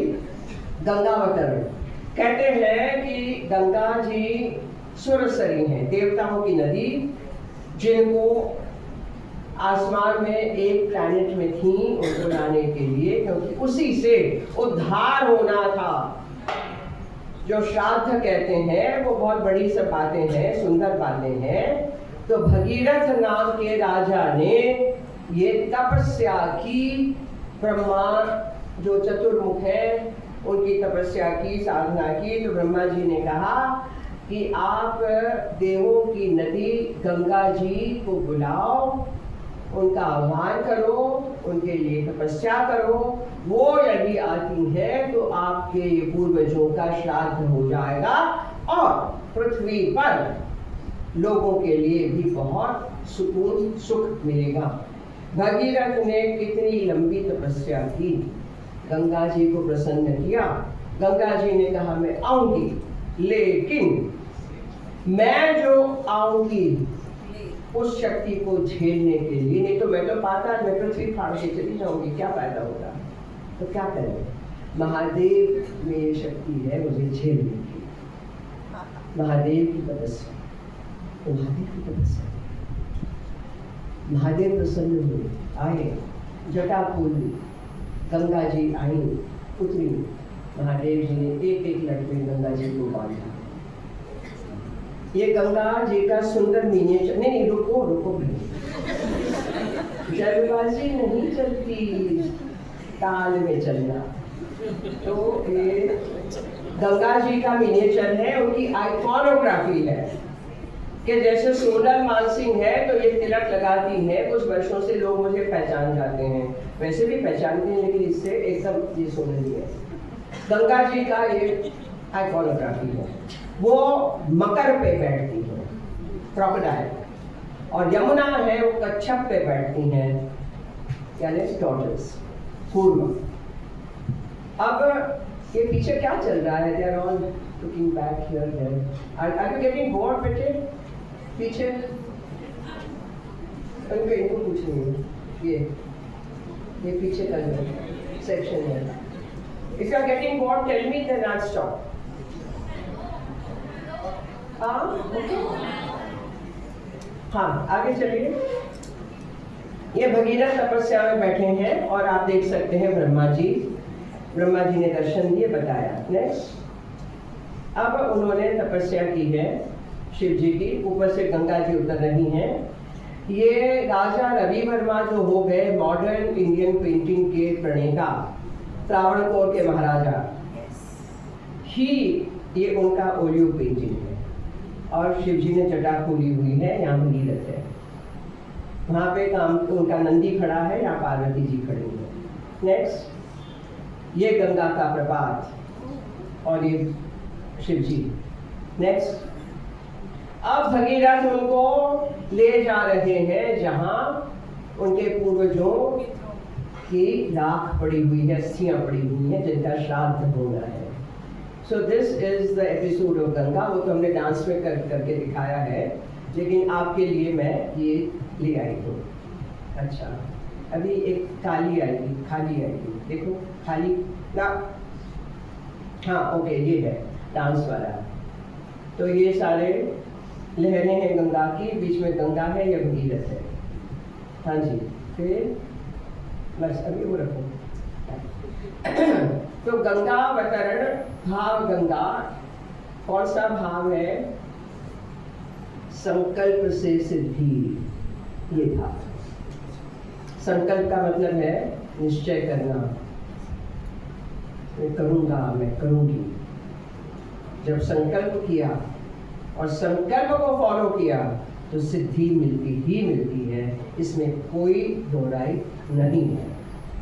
गंगावतरण कहते हैं कि गंगा जी सुरसरी हैं, देवताओं की नदी, जिनको आसमान में एक प्लैनेट में थी उनको लाने के लिए, क्योंकि उसी से उद्धार होना था। जो श्राद्ध कहते हैं वो बहुत बड़ी सब बातें हैं, सुंदर बातें हैं। तो भगीरथ नाम के राजा ने ये तपस्या की, ब्रह्मा जो चतुर्मुख है उनकी तपस्या की, साधना की। तो ब्रह्मा जी ने कहा कि आप देवों की नदी गंगा जी को बुलाओ उनका आह्वान करो, उनके लिए तपस्या करो। वो यदि आती है तो आपके ये पूर्वजों का श्राद्ध हो जाएगा और पृथ्वी पर लोगों के लिए भी बहुत सुकून सुख मिलेगा। भगीरथ ने कितनी लंबी तपस्या की, गंगा जी को प्रसन्न किया। गंगा जी ने कहा मैं आऊंगी, लेकिन मैं जो आऊंगी उस शक्ति को झेलने के लिए, नहीं तो मैं तो पाता मैं पृथ्वी फाड़ के चली जाऊंगी, क्या फायदा होगा। तो क्या करें, महादेव में ये शक्ति है मुझे झेलने की। महादेव की तपस्या, तो महादेव की तपस्या, महादेव प्रसन्न हुए, आए, जटा खोली, गंगा जी आई, उतरी। महादेव जी ने एक एक लड़के गंगा जी को बांधा। ये गंगा जी का सुंदर मिनिएचर, नहीं रुको जल्दबाजी नहीं चलती, ताल में चलना। तो ये गंगा जी का मिनिएचर है, उनकी आइकॉनोग्राफी है कि जैसे सोनल मानसिंह है तो ये तिलक लगाती है, कुछ वर्षों से लोग मुझे पहचान जाते हैं, वैसे भी पहचानते हैं लेकिन इससे एकदम ये सोनल ही है। गंगा जी का ये आइकॉनोग्राफी है। वो मकर पे बैठती है, क्रोकोडाइल, और यमुना है वो कच्छप पे बैठती हैं, यानी टॉर्टोइस, कूर्मा। अब ये पीछे क्या चल रहा है? They are all looking back here there. Are you getting bored बेटे? पीछे इनको पूछ रही हूँ, ये पीछे का सेक्शन है। If you are getting bored, tell me, then I'll stop. Okay. हाँ, आगे चलिए। ये भगीरथ तपस्या में बैठे हैं और आप देख सकते हैं ब्रह्मा जी ने दर्शन दिए, बताया। नेक्स्ट, अब उन्होंने तपस्या की है शिव जी की, ऊपर से गंगा जी उतर रही हैं। ये राजा रवि वर्मा जो हो गए मॉडर्न इंडियन पेंटिंग के प्रणेता, त्रावणकोर के महाराजा ही, ये उनका ओलियो पेंटिंग है। और शिव जी ने जटा खोली हुई है, यहाँ भगीरथ है, वहाँ पे काम उनका नंदी खड़ा है, यहाँ पार्वती जी खड़ी है। नेक्स्ट, ये गंगा का प्रपात और ये शिव जी। नेक्स्ट, अब भगीरथ उनको ले जा रहे हैं जहाँ उनके पूर्वजों की राख पड़ी हुई है, अस्थियां पड़ी हुई हैं, जिनका श्राद्ध होना है। So this is the episode of Ganga. वो तो हमने डांस में करके दिखाया है, लेकिन आपके लिए मैं ये ले आई हूँ। अच्छा, अभी एक खाली आएगी, देखो खाली ना, हाँ ओके, ये है डांस वाला। तो ये सारे लहरें हैं गंगा की, बीच में गंगा है या भगीरथ है। हाँ जी, फिर बस अभी वो रखो। तो गंगावतरण भाव, गंगा कौन सा भाव है? संकल्प से सिद्धि, ये भाव। संकल्प का मतलब है निश्चय करना, मैं करूँगा, मैं करूँगी। जब संकल्प किया और संकल्प को फॉलो किया तो सिद्धि मिलती ही मिलती है, इसमें कोई दो राय नहीं है।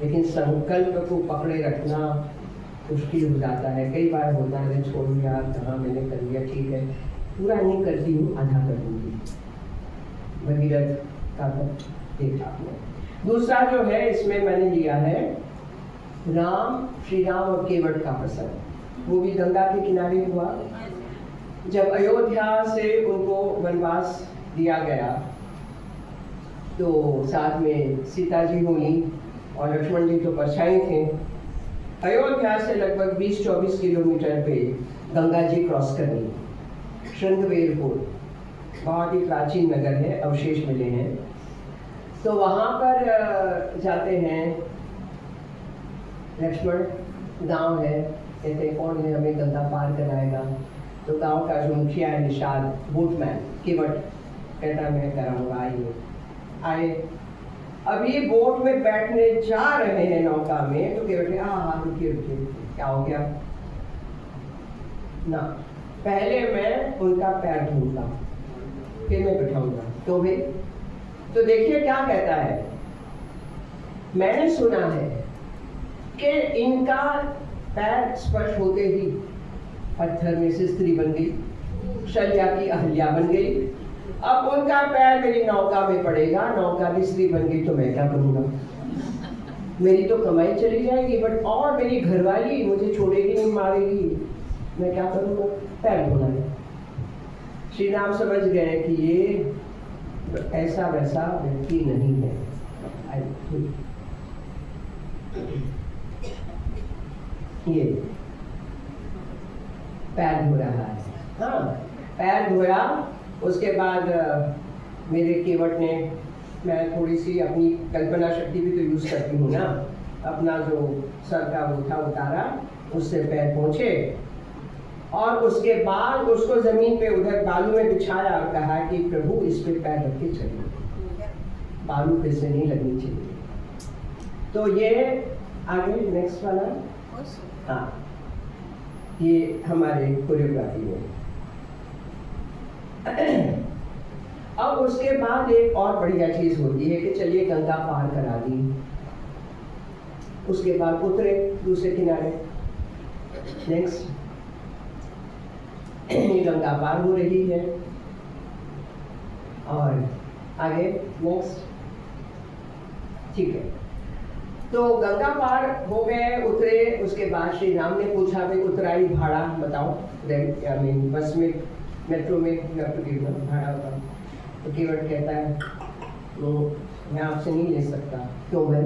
लेकिन संकल्प को पकड़े रखना मुश्किल हो जाता है। कई बार होता है, छोड़ दिया, कहाँ मैंने कर लिया, ठीक है, पूरा नहीं करती हूँ, आधा कर दूँगी। भगीरथ का देखा आपने। दूसरा जो है, इसमें मैंने लिया है श्री राम और केवट का प्रसंग। वो भी गंगा के किनारे हुआ। जब अयोध्या से उनको वनवास दिया गया तो साथ में सीता जी हुई और लक्ष्मण जी तो परछाई थे। अयोध्या से लगभग 20-24 किलोमीटर पे गंगा जी क्रॉस करनी। श्रृंगवेरपुर बहुत ही प्राचीन नगर है, अवशेष मिले हैं। तो वहाँ पर जाते हैं लक्ष्मण, गांव है, कहते कौन है हमें गंगा पार कराएगा। तो गांव का जो मुखिया है निषाद, बोटमैन केवट, कहता मैं कराऊंगा, आए। अभी बोट में बैठने जा रहे हैं नौका में, तो केवट हाँ रुकिए, क्या हो गया ना, पहले मैं उनका पैर धोऊंगा फिर मैं बैठाऊंगा। तो वे तो देखिए क्या कहता है, मैंने सुना है कि इनका पैर स्पर्श होते ही पत्थर में से स्त्री बन गई, शल्या की अहल्या बन गई। अब उनका पैर मेरी नौका में पड़ेगा, नौका भी स्त्री बन गई तो मैं क्या करूँगा? मेरी तो कमाई चली जाएगी, बट और मेरी घरवाली मुझे छोड़ेगी नहीं, मारेगी, मैं क्या करूँगा? पैर धोना है। श्री राम समझ गए कि ये ऐसा वैसा व्यक्ति नहीं है। ये पैर धो रहा है, हाँ पैर धोया। उसके बाद मेरे केवट ने, मैं थोड़ी सी अपनी कल्पना शक्ति भी तो यूज करती हूँ ना, अपना जो सर का वो था उतारा, उससे पैर पहुँचे और उसके बाद उसको जमीन पे उधर बालू में बिछाया और कहा कि प्रभु इस पे पैर रख के चलिए, बालू पे से नहीं लगनी चाहिए। तो ये आगे नेक्स्ट वाला, हाँ ये हमारे कोरियोग्राफी में। अब उसके बाद एक और बढ़िया चीज होती है कि चलिए गंगा पार करा दी, उसके बाद उतरे दूसरे किनारे, नेक्स्ट गंगा पार हो रही है और आगे नेक्स्ट, ठीक है। तो गंगा पार हो गए, उतरे। उसके बाद श्री राम ने पूछा भाई उतराई भाड़ा बताओ, बस में मेट्रो में भाड़ा बताओ। तो केवट कहता है तो मैं आपसे नहीं ले सकता। क्यों भाई?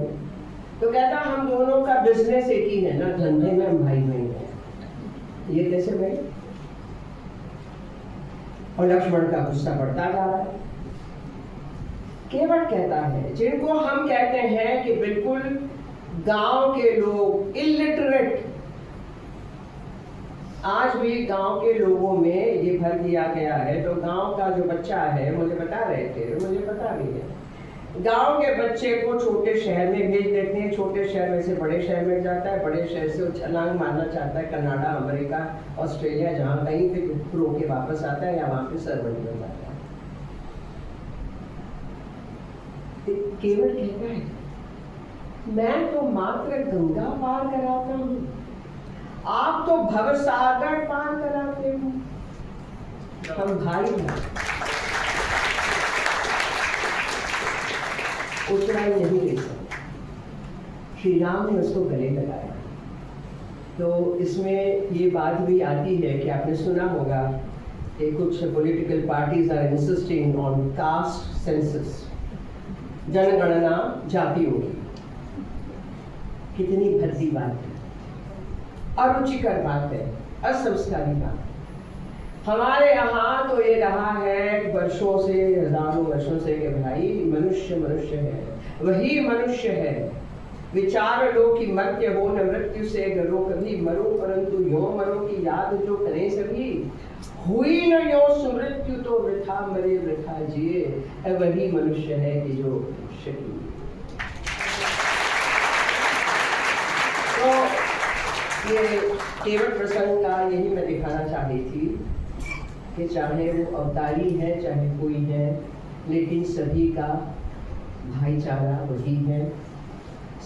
तो कहता हम दोनों का बिजनेस एक ही है ना, धंधे में हम भाई भाई हैं। ये कैसे भाई? और लक्ष्मण का गुस्सा बढ़ता जा रहा है। केवट कहता है जिनको हम कहते हैं कि बिल्कुल गांव के लोग इलिटरेट, आज भी गांव के लोगों में ये भर दिया गया है। तो गांव का जो बच्चा है, मुझे बता रहे थे, मुझे पता भी है, गांव के बच्चे को छोटे शहर में भेज देते हैं, छोटे शहर में से बड़े शहर में जाता है, बड़े शहर से वो छलांग मारना चाहता है कनाडा, अमेरिका, ऑस्ट्रेलिया, जहाँ कहीं पे रो के वापस आता है या वहाँ पे सर्वेंट बन जाता है। केवल कहता है मैं तो मात्र गंगा पार कराता हूँ, आप तो भवसागर पार कराते हो, हम भाई हैं। उतराई नहीं ले सकते। श्री राम ने उसको गले लगाया। तो इसमें ये बात भी आती है कि आपने सुना होगा कि कुछ political parties are insisting on caste census, जनगणना जातियों की। कितनी भद्दी बात है, अरुचिकर बात है, असंस्कारी बात है। हमारे यहाँ तो ये रहा है वर्षों से, हजारों वर्षों से कि भाई मनुष्य मनुष्य है, वही मनुष्य है। विचार लो कि मर्त्य हो न मृत्यु से डरो कभी, मरो परंतु यो मरो की याद जो करें सभी। हुई न यो सुमृत्यु तो वृथा मरे वृथा जिए, वही मनुष्य है कि जो मनुष्य की। तो ये केवट प्रसंग का यही मैं दिखाना चाहती थी कि चाहे वो अवतारी है चाहे कोई है, लेकिन सभी का भाईचारा वही है,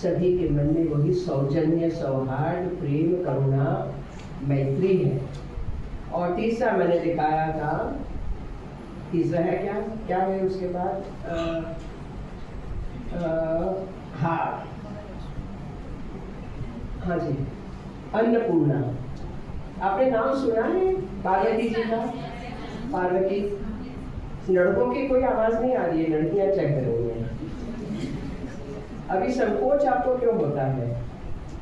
सभी के मन में वही सौजन्य, सौहार्द, प्रेम, करुणा, मैत्री है। और तीसरा मैंने दिखाया था, तीसरा है क्या क्या है उसके बाद, हाँ जी, अन्नपूर्णा। आपने नाम सुना है पार्वती जी का? पार्वती, लड़कों की कोई आवाज नहीं आ रही है, लड़कियां चेक कर रही हैं। अभी संकोच आपको क्यों होता है?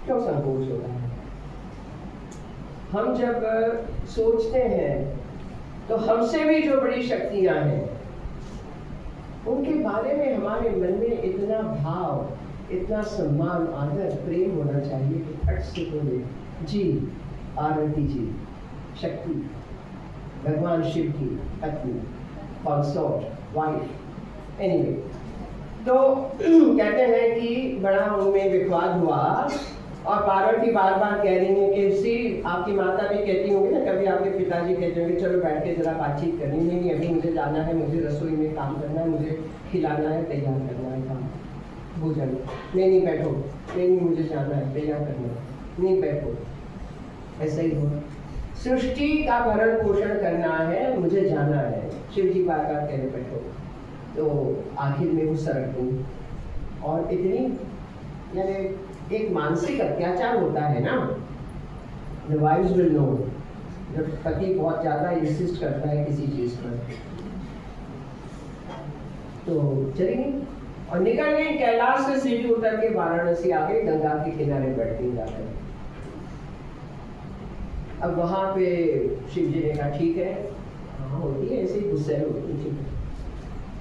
क्यों संकोच होता है? हम जब सोचते हैं तो हमसे भी जो बड़ी शक्तियां हैं उनके बारे में हमारे मन में इतना भाव, इतना सम्मान, आदर, प्रेम होना चाहिए कि फट से बोले जी पार्वती जी, शक्ति, भगवान शिव की पत्नी, कंसोर्ट, वाइफ। एनीवे, तो कहते हैं कि बड़ा उनमें विवाद हुआ और पार्वती बार बार कह रही है कि सी आपकी माता भी कहती होंगी ना, कभी आपके पिताजी कहते होंगे चलो बैठ के जरा बातचीत करनी, नहीं अभी मुझे जाना है, मुझे रसोई में काम करना है, मुझे खिलाना है, तैयार करना है काम भोजन, नहीं बैठो, नहीं मुझे जाना है, तैयार करना है, नहीं बैठो। ऐसा ही हो, सृष्टि का भरण पोषण करना है, मुझे जाना है, शिव जी बार बार कह रहे बैठो। तो आखिर में वो सरक गई। और इतनी यानी एक मानसिक अत्याचार होता है ना, द वाइव्स विल नो, जब पति बहुत ज्यादा इंसिस्ट करता है किसी चीज पर। तो चली गई और निकल गई, कैलाश से सीढ़ी उतर के वाराणसी आ गई, गंगा के किनारे बैठ गई जाकर। अब वहां पे शिव जी ने कहा ठीक है, हाँ होती है ऐसी गुस्से होती है, ठीक है।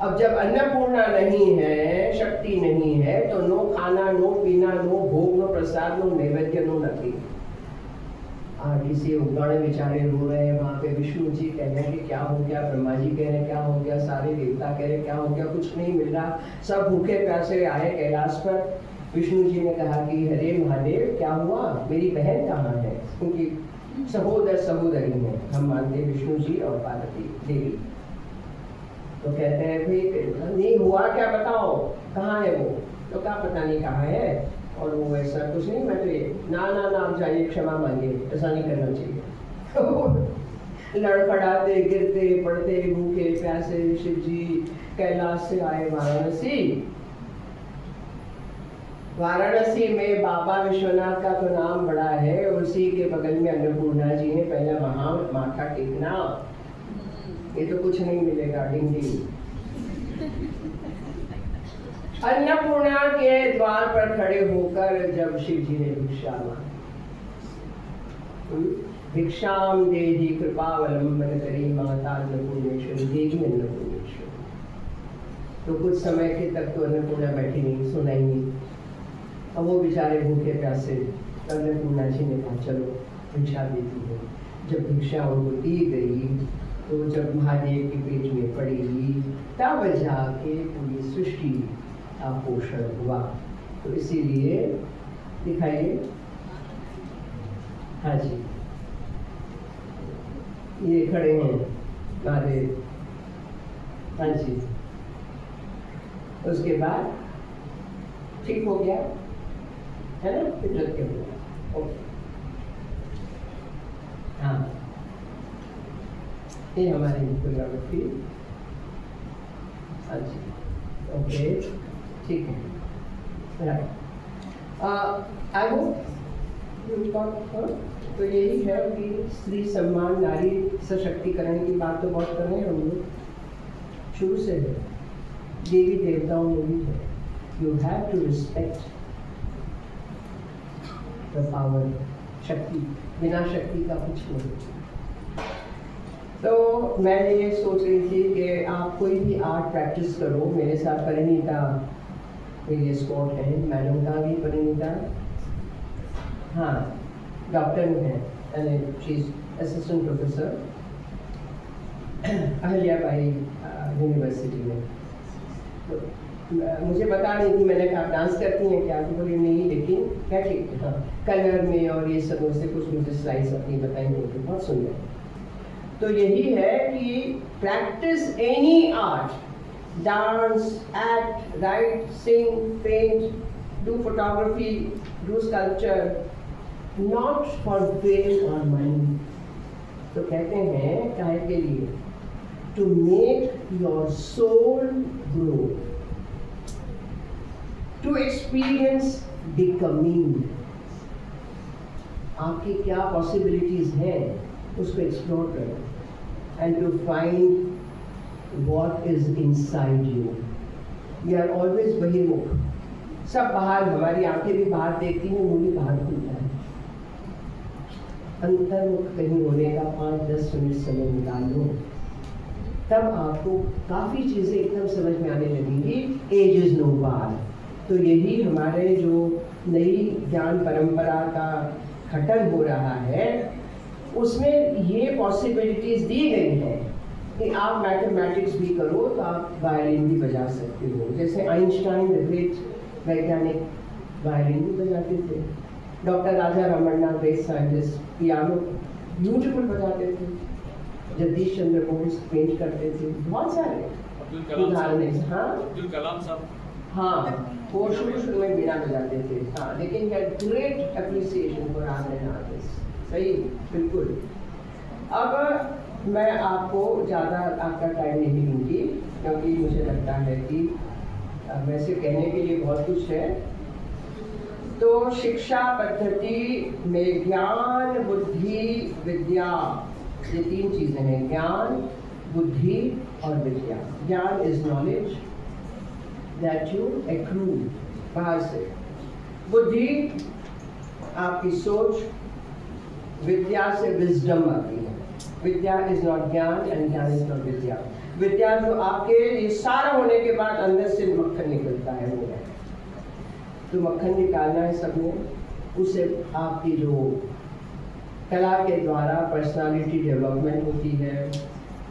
अब जब अन्नपूर्णा नहीं है, शक्ति नहीं है, तो नो खाना, नो पीना, नो भोग, नो प्रसाद, नो नैवेद्य, नो नथी। किसी उगण बेचारे रो रहे हैं वहां पे, विष्णु जी कह रहे हैं कि क्या हो गया, ब्रह्मा जी कह रहे हैं क्या हो गया, सारे देवता कह रहे हैं क्या हो गया, कुछ नहीं मिल रहा, सब भूखे प्यासे आए कैलाश पर। विष्णु जी ने कहा कि हरे महादेव क्या हुआ, मेरी बहन कहाँ है, क्योंकि सहोदर सहोदरी हैं, हम मानते हैं विष्णु जी और पार्वती देवी। तो कहते हैं भाई नहीं हुआ क्या बताओ, कहाँ है वो, तो क्या पता नहीं कहाँ है, और वो ऐसा कुछ नहीं, मैं तो ये ना ना ना आप जाइए क्षमा मांगिए, ऐसा नहीं करना चाहिए। लड़खड़ाते गिरते पड़ते भूखे प्यासे शिव जी कैलाश से आए वाराणसी। वाराणसी में बाबा विश्वनाथ का तो नाम बड़ा है, उसी के बगल में अन्नपूर्णा जी है, पहले वहां माथा टेकना, ये तो कुछ नहीं मिलेगा डिंगी। अन्नपूर्णा के द्वार पर खड़े होकर जब शिव जी ने भिक्षा मांगी, भिक्षाम देहि कृपावलंबन करी माता अन्नपूर्णेश्वरी, देवी अन्नपूर्णेश्वरी। तो कुछ समय के तक तो अन्नपूर्णा बैठी नहीं, सुनाई नहीं। अब वो बेचारे भूखे प्यासे, अन्नपूर्णा जी ने कहा चलो भिक्षा देती है। जब भिक्षा उनको दी गई तो जब महादेव के पेट में पड़ी, तब जाके पूरी सृष्टि का पोषण हुआ। तो इसीलिए दिखाइए, हाँ जी ये खड़े हैं महादेव, हाँ जी। उसके बाद ठीक हो गया है ना, फितरत के हो गया। हाँ ये हमारी कोरियोग्राफी, हाँ जी ओके ठीक है, राइट। आई होप तो यही है कि स्त्री सम्मान, नारी सशक्तिकरण की बात तो बहुत कर रहे हैं हम लोग, शुरू से है, देवी देवताओं में भी है। You have to respect the power, शक्ति, बिना शक्ति का कुछ नहीं। तो मैं ये सोच रही थी कि आप कोई भी आर्ट प्रैक्टिस करो। मेरे साथ परिणीता मेरी स्कॉट है, मैडम का भी परिणीता, हाँ डॉक्टर है, she is assistant professor Ahilyabai university में। तो मुझे पता नहीं थी, मैंने कहा डांस करती हैं क्या, तो बोली नहीं, लेकिन क्या ठीक है, हाँ कलर में और ये सब से कुछ मुझे स्लाइड्स अपनी बताई होगी, बहुत सुंदर। तो यही है कि practice any art, dance, act, write, sing, paint, do photography, do sculpture, not for fame और मनी। तो कहते हैं काहे के लिए, to make your soul grow, to experience becoming. आपकी क्या पॉसिबिलिटीज हैं उसको एक्सप्लोर करो, and to find what is inside you. We are always बहिर्मुख, सब बाहर, हमारी आंखें भी बाहर देखती हैं, मुंह भी बाहर खुलता है। अंतर्मुख कहीं होने का 5-10 मिनट समय निकालो, तब आपको काफ़ी चीज़ें एकदम समझ में आने लगेंगी। एज इज़ नो बार। तो यही हमारे जो नई ज्ञान परंपरा का खटन हो रहा है, उसमें ये पॉसिबिलिटीज़ दी गई हैं कि आप मैथमेटिक्स भी करो तो आप वायलिन भी बजा सकते हो। जैसे आइंस्टाइन द ग्रेट वैज्ञानिक वायलिन भी बजाते थे, doctor Raja Ramanna great scientist piano beautiful बजाते थे, जगदीश चंद्र बोस पेंट करते थे, बहुत सारे उदाहरण हैं। हाँ अब्दुल कलाम साहब, हाँ वो शुरू में बीना बजाते थे, हाँ लेकिन great appreciation for art and artist. सही, बिल्कुल। अब मैं आपको ज़्यादा आपका टाइम नहीं लूँगी, क्योंकि मुझे लगता है कि वैसे कहने के लिए बहुत कुछ है। तो शिक्षा पद्धति में ज्ञान, बुद्धि, विद्या, ये 3 चीज़ें हैं, ज्ञान, बुद्धि और विद्या। ज्ञान is knowledge that you accrue, बाहर से। बुद्धि आपकी सोच, विद्या से विजडम आती है। विद्या इज नॉट ज्ञान एंड ज्ञान इज नॉट विद्या। विद्या जो आपके ये सारा होने के बाद अंदर से मक्खन निकलता है, वो है तो मक्खन निकालना है सबने, उसे आपकी जो कला के द्वारा पर्सनालिटी डेवलपमेंट होती है,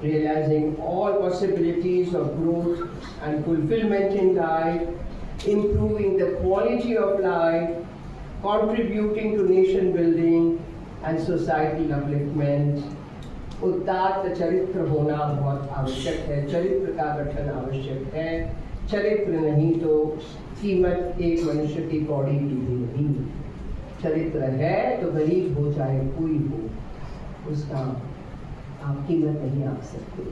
realising all possibilities of growth and fulfilment in life, improving the quality of life, contributing to nation building and societal upliftment। उदात्त चरित्र होना बहुत आवश्यक है, चरित्र का गठन आवश्यक है। चरित्र नहीं तो कीमत एक मनुष्य की कौड़ी की भी नहीं। चरित्र है तो गरीब हो चाहे कोई हो, उसका आप कीमत नहीं आंक सकते।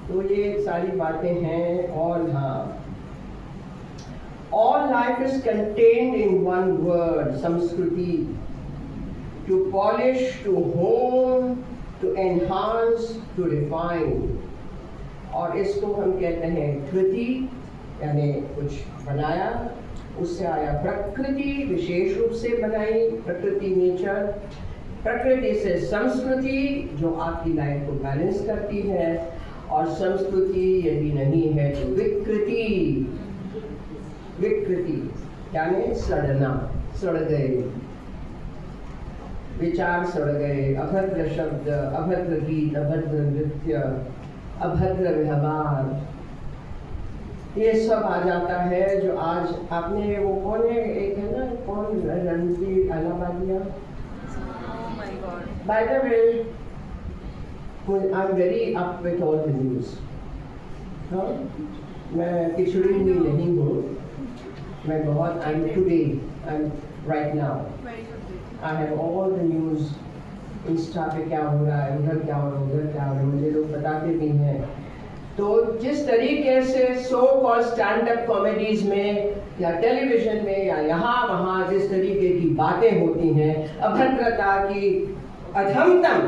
तो ये सारी बातें हैं। और हाँ, all life is contained in one word, samskruti, to polish, to hone, to enhance, to refine। और इसको हम कहते हैं कृति, यानी कुछ बनाया, उससे आया प्रकृति, विशेष रूप से बनाई प्रकृति, नेचर। प्रकृति से संस्कृति, जो आपकी लाइफ को बैलेंस करती है, और संस्कृति यदि नहीं है तो विकृति। विकृति यानी सड़ना, सड़ गए विचार, सड़ गए, अभद्र शब्द, अभद्र गीत, अभद्र नृत्य, अभद्र व्यवहार, ये सब आ जाता है। जो आज आपने वो कौन है, एक है ना, कौन, Ranveer Allahbadia. By the way, I am very up with all the news. हाँ, मैं पिछड़ी हुई नहीं हूँ, मैं बहुत, I am today, I am right now, I have all the news. Insta पे क्या हो रहा है, उधर क्या हो रहा है, उधर क्या हो रहा है, मुझे लोग बताते भी हैं। तो जिस तरीके से सो कॉल स्टैंड अप कॉमेडीज में या टेलीविजन में या यहाँ वहाँ जिस तरीके की बातें होती हैं, अभद्रता की अधमतम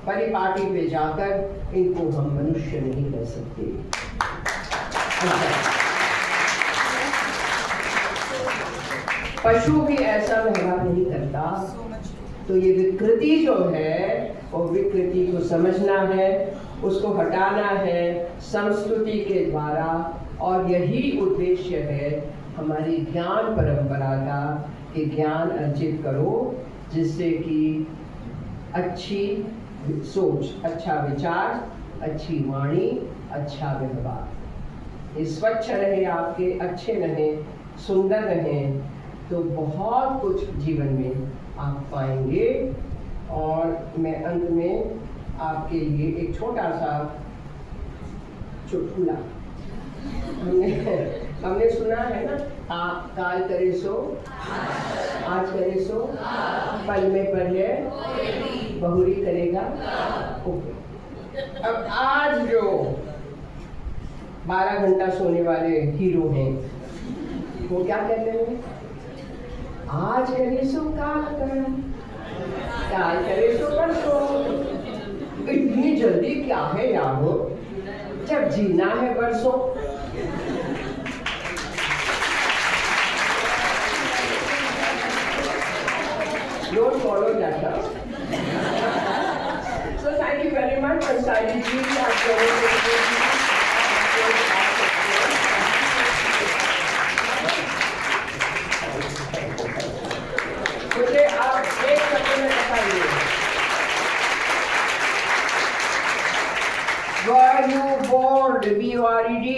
परिपाटी पे जाकर, इनको हम मनुष्य नहीं कह सकते। पशु भी ऐसा व्यवहार नहीं करता। तो ये विकृति जो है, वो विकृति को समझना है, उसको हटाना है संस्कृति के द्वारा। और यही उद्देश्य है हमारी ज्ञान परंपरा का, कि ज्ञान अर्जित करो, जिससे कि अच्छी सोच, अच्छा विचार, अच्छी वाणी, अच्छा व्यवहार, ये स्वच्छ रहे, आपके अच्छे रहें, सुंदर रहें, तो बहुत कुछ जीवन में आप पाएंगे। और मैं अंत में आपके लिए एक छोटा सा चुटकुला, हमने सुना है ना, काल करे सो आज करे सो, पल में पढ़े बहुरी करेगा। अब आज जो 12 घंटा सोने वाले हीरो हैं, वो क्या कहते हैं, आज करे सो काल करे सो परसों। इतनी जल्दी क्या है यार, जब जीना है बरसों। Don't follow that up. So thank you very much, Ansari ji. मुझे आप एक शब्द में बताइए, were you bored? B-O-R-E-D?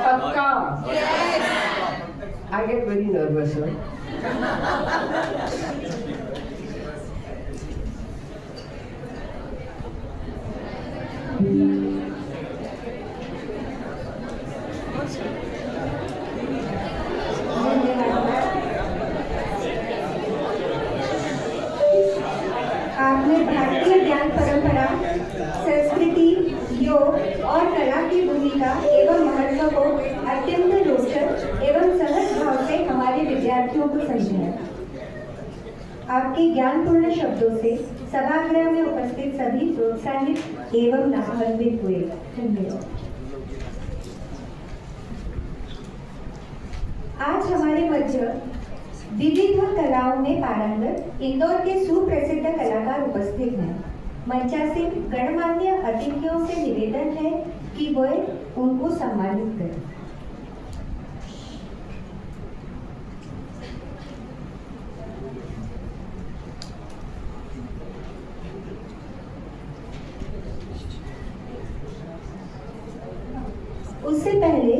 पक्का? I get very nervous, right? आपने भारतीय ज्ञान परंपरा, संस्कृति, योग और कला की भूमिका एवं महत्व को अत्यंत रोचक एवं सहज भाव से हमारे विद्यार्थियों को समझाया। आपके ज्ञानपूर्ण शब्दों से सभागृह में उपस्थित सभी प्रोत्साहित एवं लाभान्वित हुए। धन्यवाद। आज हमारे मध्य विविध कलाओं में पारंगत इंदौर के सुप्रसिद्ध कलाकार उपस्थित हैं। मंचासीन गणमान्य अतिथियों से निवेदन है कि वह उनको सम्मानित करें। उससे पहले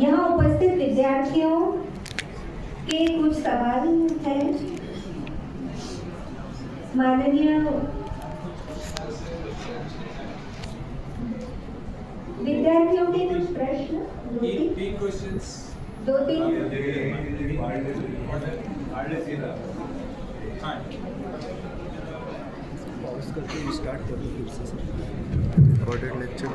यहाँ उपस्थित विद्यार्थियों के कुछ सवाल हैं। माननीय विद्यार्थियों के कुछ प्रश्न, दो तीन स्टार्ट कर दो फिर से। Recorded lecture